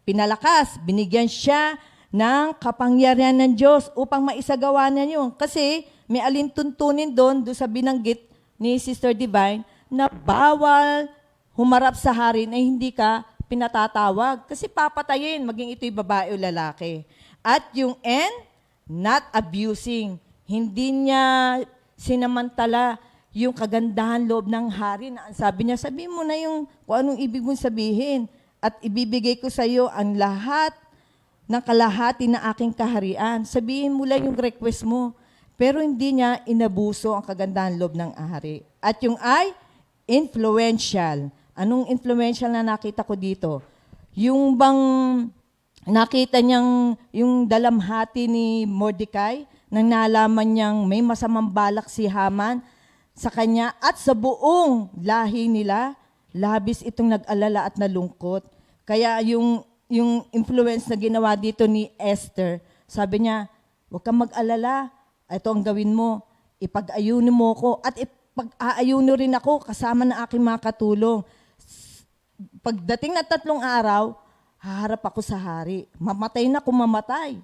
Pinalakas, binigyan siya ng kapangyarihan ng Diyos upang maisagawa niya yun. Kasi may alintuntunin doon sa binanggit ni Sister Divine na bawal humarap sa hari na hindi ka pinatatawag. Kasi papatayin, maging ito'y babae o lalaki. At yung N, not abusing. Hindi niya sinamantala yung kagandahan loob ng hari na sabi niya, sabihin mo na yung kung anong ibig mong sabihin. At ibibigay ko sa iyo ang lahat ng kalahati na aking kaharian. Sabihin mo lang yung request mo. Pero hindi niya inabuso ang kagandahan loob ng hari. At yung I, influential. Anong influential na nakita ko dito? Yung bang nakita niyang yung dalamhati ni Mordecai nang nalaman niyang may masamang balak si Haman sa kanya at sa buong lahi nila, labis itong nag-alala at nalungkot. Kaya yung influence na ginawa dito ni Esther, Sabi niya, huwag kang mag-alala. Ito ang gawin mo. Ipag-ayuno mo ko at ipag-aayuno rin ako kasama ng aking mga katulong. Pagdating na 3 araw, haharap ako sa hari. Mamatay na kung mamatay.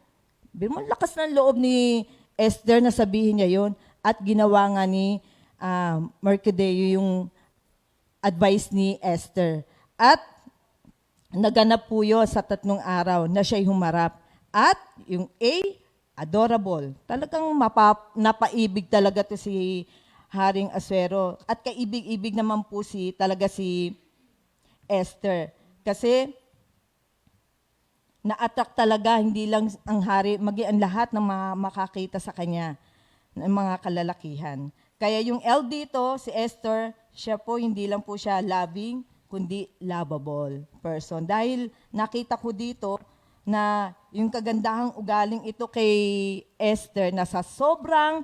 Biro mo, lakas ng loob ni Esther na sabihin niya yon. At ginawa nga ni Mercadeo yung advice ni Esther. At naganap po yun sa 3 araw na siya'y humarap. At yung A, adorable. Talagang napaibig talaga to si Haring Asuero. At kaibig-ibig naman po talaga si Esther. Kasi na-attract talaga, hindi lang ang hari, maging ang lahat ng makakita sa kanya, ng mga kalalakihan. Kaya yung L dito, si Esther, siya po, hindi lang po siya loving, kundi lovable person. Dahil nakita ko dito na yung kagandahang ugaling ito kay Esther na sa sobrang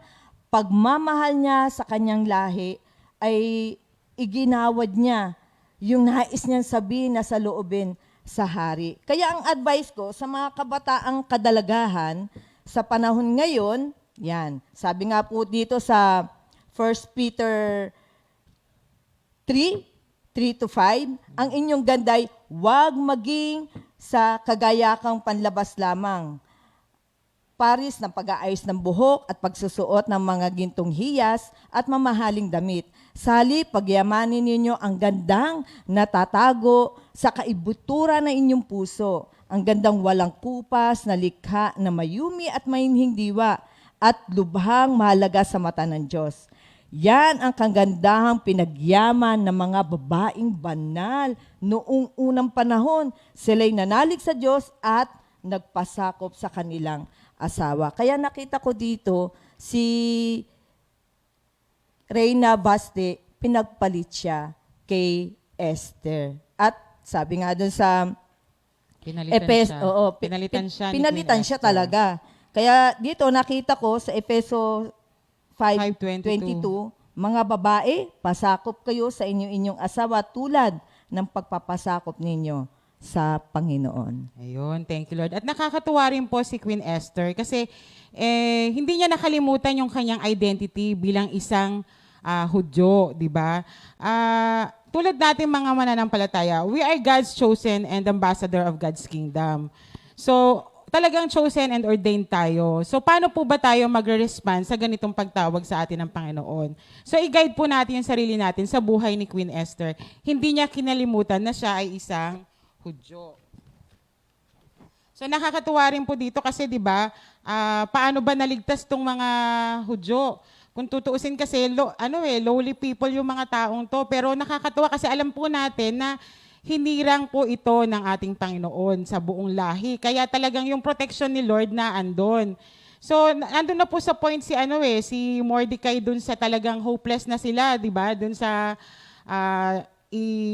pagmamahal niya sa kanyang lahi, ay iginawad niya yung nais niyang sabihin na sa loobin sa hari. Kaya ang advice ko sa mga kabataang kadalagahan sa panahon ngayon, yan, sabi nga po dito sa 1 Peter 3:3-5, ang inyong ganday, huwag maging sa kagayakang panlabas lamang. Paris ng pag-aayos ng buhok at pagsusuot ng mga gintong hiyas at mamahaling damit. Sali, pagyamanin ninyo ang gandang natatago sa kaibutura ng inyong puso, ang gandang walang kupas na likha na mayumi at mainhing diwa at lubhang mahalaga sa mata ng Diyos. Yan ang kagandahang pinagyaman ng mga babaeng banal noong unang panahon. Sila'y nanalig sa Diyos at nagpasakop sa kanilang asawa. Kaya nakita ko dito si Reyna Baste, pinagpalit siya kay Esther. At sabi nga dun sa Pinalitan siya ni pinalitan Queen siya Esther. talaga. Kaya dito nakita ko sa Efeso 5:22, 5:22, mga babae, pasakop kayo sa inyong asawa tulad ng pagpapasakop ninyo sa Panginoon. Ayun, thank you Lord. At nakakatuwa rin po si Queen Esther kasi hindi niya nakalimutan yung kanyang identity bilang isang Hudyo, di ba? Tulad natin mga mananampalataya, we are God's chosen and ambassador of God's kingdom. So, talagang chosen and ordained tayo. So, paano po ba tayo magre-respond sa ganitong pagtawag sa atin ng Panginoon? So, i-guide po natin yung sarili natin sa buhay ni Queen Esther. Hindi niya kinalimutan na siya ay isang Hudyo. So, nakakatuwa rin po dito kasi, di ba, paano ba naligtas tong mga Hudyo? Kung tutuusin kasi, lowly people yung mga taong to. Pero nakakatuwa kasi alam po natin na hinirang po ito ng ating Panginoon sa buong lahi. Kaya talagang yung protection ni Lord na andon. So, andun na po sa point si Mordecai dun sa talagang hopeless na sila, di ba? Dun sa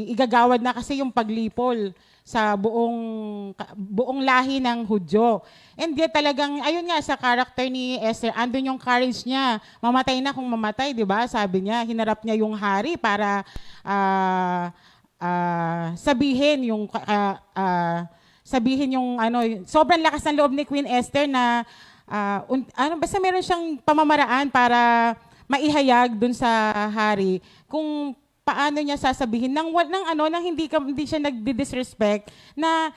igagawad na kasi yung paglipol sa buong lahi ng Hudyo. And yet talagang, ayun nga, sa character ni Esther, andun yung courage niya. Mamatay na kung mamatay, di ba? Sabi niya, hinarap niya yung hari para sabihin yung sobrang lakas ng loob ni Queen Esther na basta meron siyang pamamaraan para maihayag dun sa hari kung paano niya sasabihin nang hindi siya nagdi-disrespect na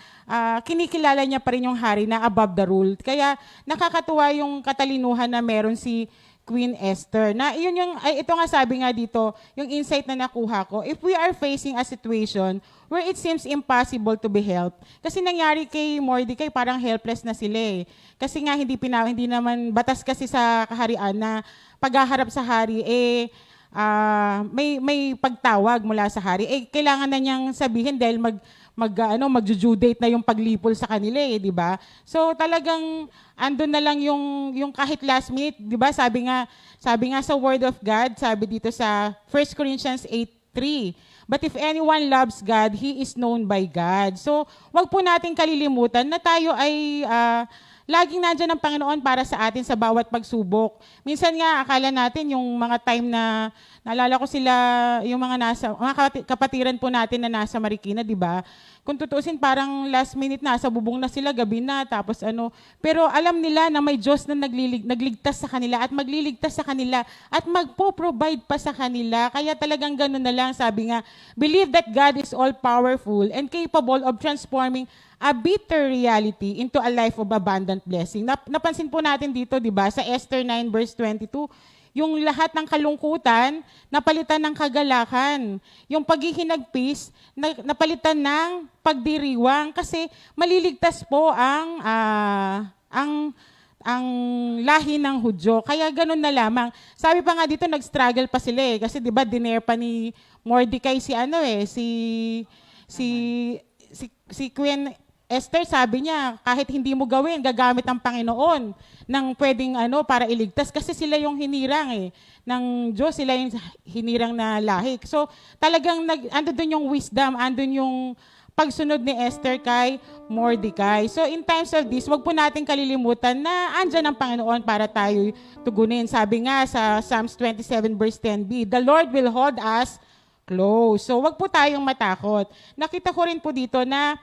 kinikilala niya pa rin yung hari na above the rule. Kaya nakakatuwa yung katalinuhan na meron si Queen Esther. Na ito nga sabi nga dito, yung insight na nakuha ko, if we are facing a situation where it seems impossible to be helped, kasi nangyari kay Mordecai, parang helpless na sila eh. Kasi nga hindi naman batas kasi sa kaharian na paghaharap sa hari, may pagtawag mula sa hari. Kailangan na niyang sabihin dahil magju-date na yung paglipol sa kanila di ba? So talagang andun na lang yung kahit last minute, di ba? Sabi nga sa Word of God, sabi dito sa 1 Corinthians 8:3, but if anyone loves God, he is known by God. So wag po nating kalilimutan na tayo ay laging nandiyan ang Panginoon para sa atin sa bawat pagsubok. Minsan nga, akala natin yung mga time na, naalala ko sila, yung mga kapatiran po natin na nasa Marikina, di ba? Kung tutusin, parang last minute nasa bubong na sila, gabi na, tapos ano. Pero alam nila na may Diyos na nagligtas sa kanila at magliligtas sa kanila at magpo-provide pa sa kanila. Kaya talagang ganun na lang, sabi nga, believe that God is all-powerful and capable of transforming a bitter reality into a life of abundant blessing. Napansin po natin dito, di ba, sa Esther 9 verse 22, yung lahat ng kalungkutan, napalitan ng kagalakan. Yung paghihinagpis, napalitan ng pagdiriwang. Kasi maliligtas po ang lahi ng Hudyo. Kaya ganun na lamang. Sabi pa nga dito, nag-struggle pa sila eh. Kasi di ba, diner pa ni Mordecai si Queen Esther, sabi niya, kahit hindi mo gawin, gagamit ang Panginoon ng pwedeng para iligtas kasi sila yung hinirang ng Diyos, sila yung hinirang na lahi. So talagang andun yung wisdom, andun yung pagsunod ni Esther kay Mordecai. So in times of this, wag po natin kalilimutan na andyan ang Panginoon para tayo tugunin. Sabi nga sa Psalms 27 verse 10b, the Lord will hold us close. So wag po tayong matakot. Nakita ko rin po dito na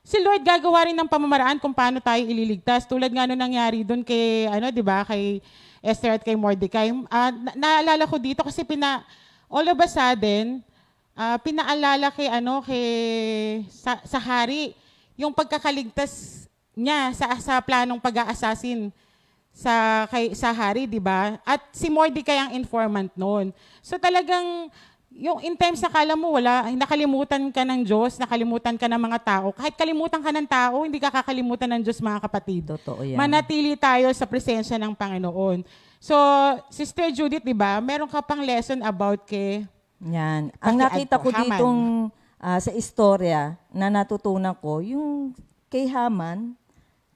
si Lord gagawa rin ng pamamaraan kung paano tayo ililigtas. Tulad nga nung nangyari doon kay, di ba, kay Esther at kay Mordecai. Naalala ko dito kasi all of a sudden, pinaalala sa hari, yung pagkakaligtas niya sa planong pag-aasasin sa hari, di ba? At si Mordecai ang informant noon. So talagang, yung in times na kala mo nakalimutan ka ng Diyos, nakalimutan ka ng mga tao. Kahit kalimutan ka ng tao, hindi ka kakalimutan ng Diyos, mga kapatid. Totoo yan. Manatili tayo sa presensya ng Panginoon. So, Sister Judith, di ba, meron ka pang lesson about kay... Yan. Ang nakita ko Haman. ditong sa istorya na natutunan ko, yung kay Haman,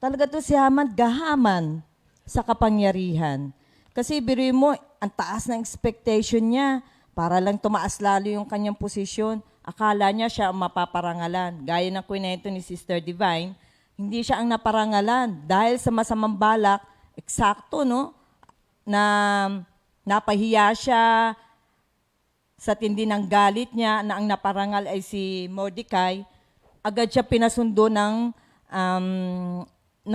talaga to si Haman gahaman sa kapangyarihan. Kasi biruin mo, ang taas ng expectation niya, para lang tumaas lalo yung kanyang posisyon. Akala niya siya ang mapaparangalan. Gaya ng kwento ni Sister Divine, hindi siya ang naparangalan. Dahil sa masamang balak, eksakto, no? Na napahiya siya sa tindi ng galit niya na ang naparangal ay si Mordecai. Agad siya pinasundo ng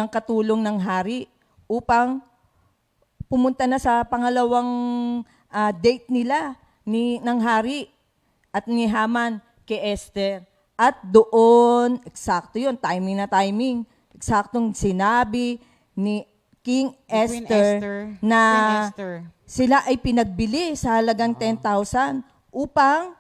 katulong ng hari upang pumunta na sa pangalawang date nila ng hari at ni Haman kay Esther. At doon, eksakto yun, timing na timing, eksaktong sinabi ni King Esther na sila ay pinagbili sa halagang 10,000 upang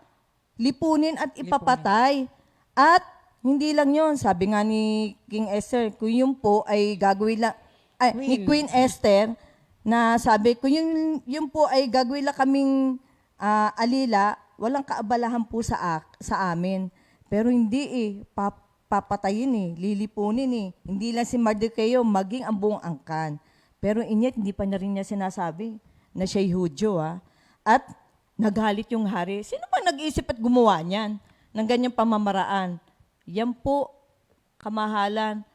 lipunin at ipapatay. At hindi lang yun, sabi nga ni King Esther, kung yun po ay gagawin lang, ni Queen Esther, na sabi, kung yun po ay gagawin lang kaming alila, walang kaabalahan po sa amin. Pero hindi papatayin lilipunin Hindi lang si Mordecai, maging ang buong angkan. Pero inyet, hindi pa na rin niya sinasabi na siya'y Hudyo. At nagalit yung hari. Sino ba nag-iisip at gumawa niyan ng ganyang pamamaraan? Yan po, kamahalan,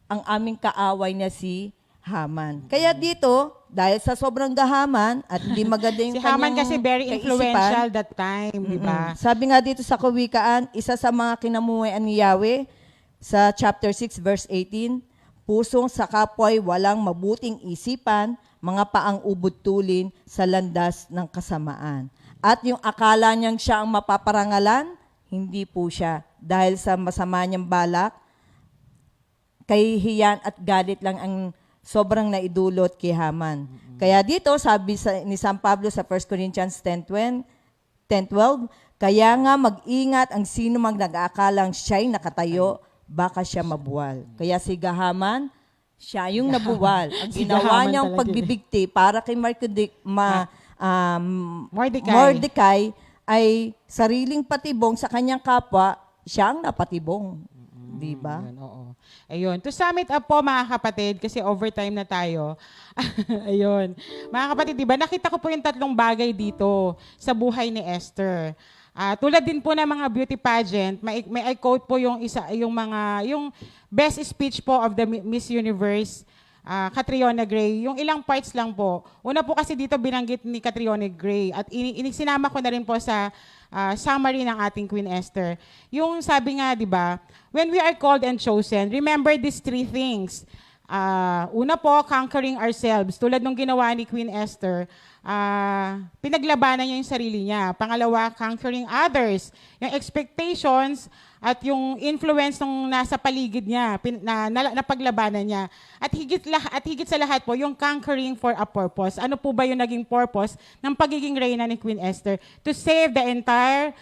ang aming kaaway na si Haman. Kaya dito, dahil sa sobrang gahaman at hindi maganda yung Si Haman kanyang kasi very kaisipan, influential that time, di ba? sabi nga dito sa Kawikaan, isa sa mga kinamuhian ni Yahweh sa chapter 6 verse 18, pusong sa kapwa'y walang mabuting isipan, mga paang ubod tulin sa landas ng kasamaan. At yung akala niyang siya ang mapaparangalan, hindi po siya. Dahil sa masama niyang balak, kahihiyan at galit lang ang sobrang naidulot kay Haman. Kaya dito, sabi ni San Pablo sa 1 Corinthians 10:12, kaya nga mag-ingat ang sino mang nag-aakalang siya'y nakatayo, baka siya mabuwal. Kaya si Haman, siya yung nabuwal. Ang Si ginawa Haman niyang talaga. pagbibigti para kay Mordecai ay sariling patibong sa kanyang kapwa, siya ang napatibong. Di ba? Ayun, oo. Ayun. To sum it up po, mga kapatid, kasi overtime na tayo. Ayun. Mga kapatid, di ba, nakita ko po yung tatlong bagay dito sa buhay ni Esther. Tulad din po ng mga beauty pageant, may I quote po yung best speech po of the Miss Universe Catriona Gray. Yung ilang parts lang po. Una po kasi dito binanggit ni Catriona Gray at sinama ko na rin po sa summary ng ating Queen Esther. Yung sabi nga, di ba, when we are called and chosen, remember these three things. Una po, conquering ourselves. Tulad nung ginawa ni Queen Esther, pinaglabanan niya yung sarili niya. Pangalawa, conquering others. Yung expectations at yung influence ng nasa paligid niya, napaglabanan niya. At higit sa lahat po, yung conquering for a purpose. Ano po ba yung naging purpose ng pagiging reyna ni Queen Esther? To save the entire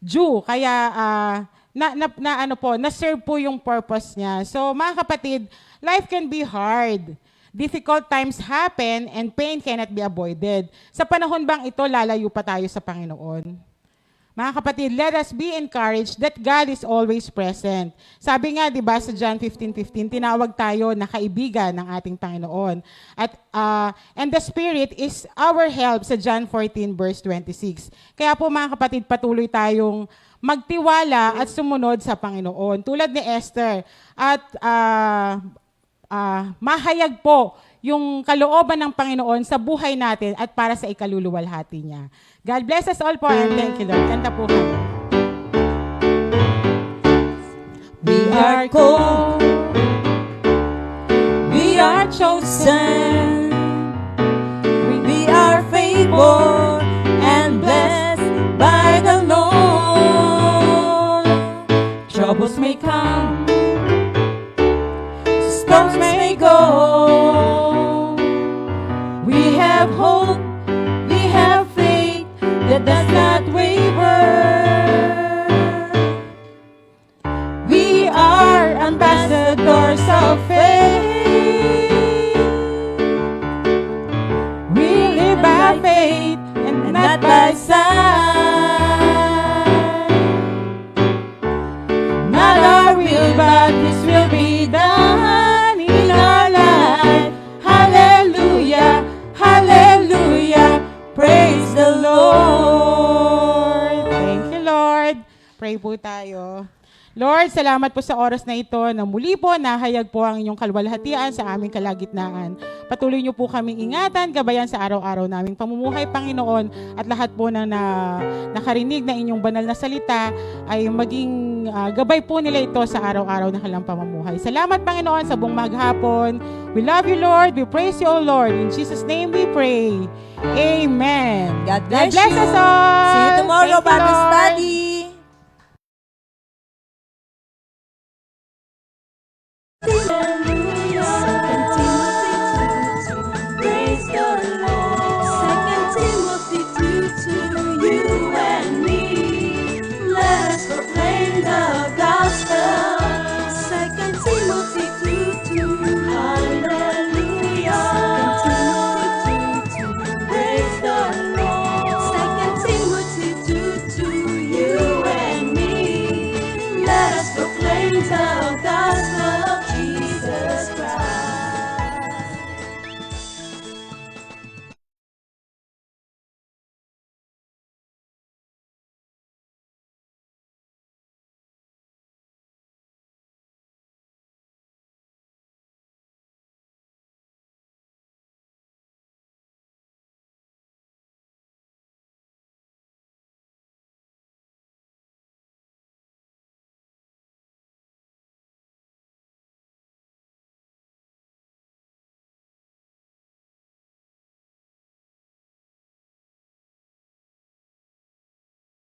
Jew. Kaya, na-serve po yung purpose niya. So, mga kapatid, life can be hard. Difficult times happen and pain cannot be avoided. Sa panahon bang ito, lalayo pa tayo sa Panginoon? Mga kapatid, let us be encouraged that God is always present. Sabi nga, di ba, sa John 15:15, tinawag tayo na kaibigan ng ating Panginoon. At, and the Spirit is our help sa John 14:26. Kaya po, mga kapatid, patuloy tayong magtiwala at sumunod sa Panginoon. Tulad ni Esther. At mahayag po yung kalooban ng Panginoon sa buhay natin at para sa ikaluluwalhati niya. God bless us all po and thank you, Lord. Kanta po kami. We are called, we are chosen, we are favored and blessed by the Lord. Troubles may come, storms may go. We have hope, we have faith that does not waver. We are ambassadors of faith. We live by faith and not by sight. Not our will, but His will be done in our life. Hallelujah, hallelujah, praise the Lord. Thank you, Lord. Pray po tayo. Lord, salamat po sa oras na ito na muli po nahayag po ang inyong kalwalhatian sa aming kalagitnaan. Patuloy niyo po kaming ingatan, gabayan sa araw-araw naming pamumuhay, Panginoon, at lahat po na nakarinig na inyong banal na salita ay maging gabay po nila ito sa araw-araw na kanilang pamumuhay. Salamat, Panginoon, sa buong maghapon. We love you, Lord. We praise you, O Lord. In Jesus' name we pray. Amen. God bless us you. all. See you tomorrow, Thank you, Bible Lord. study.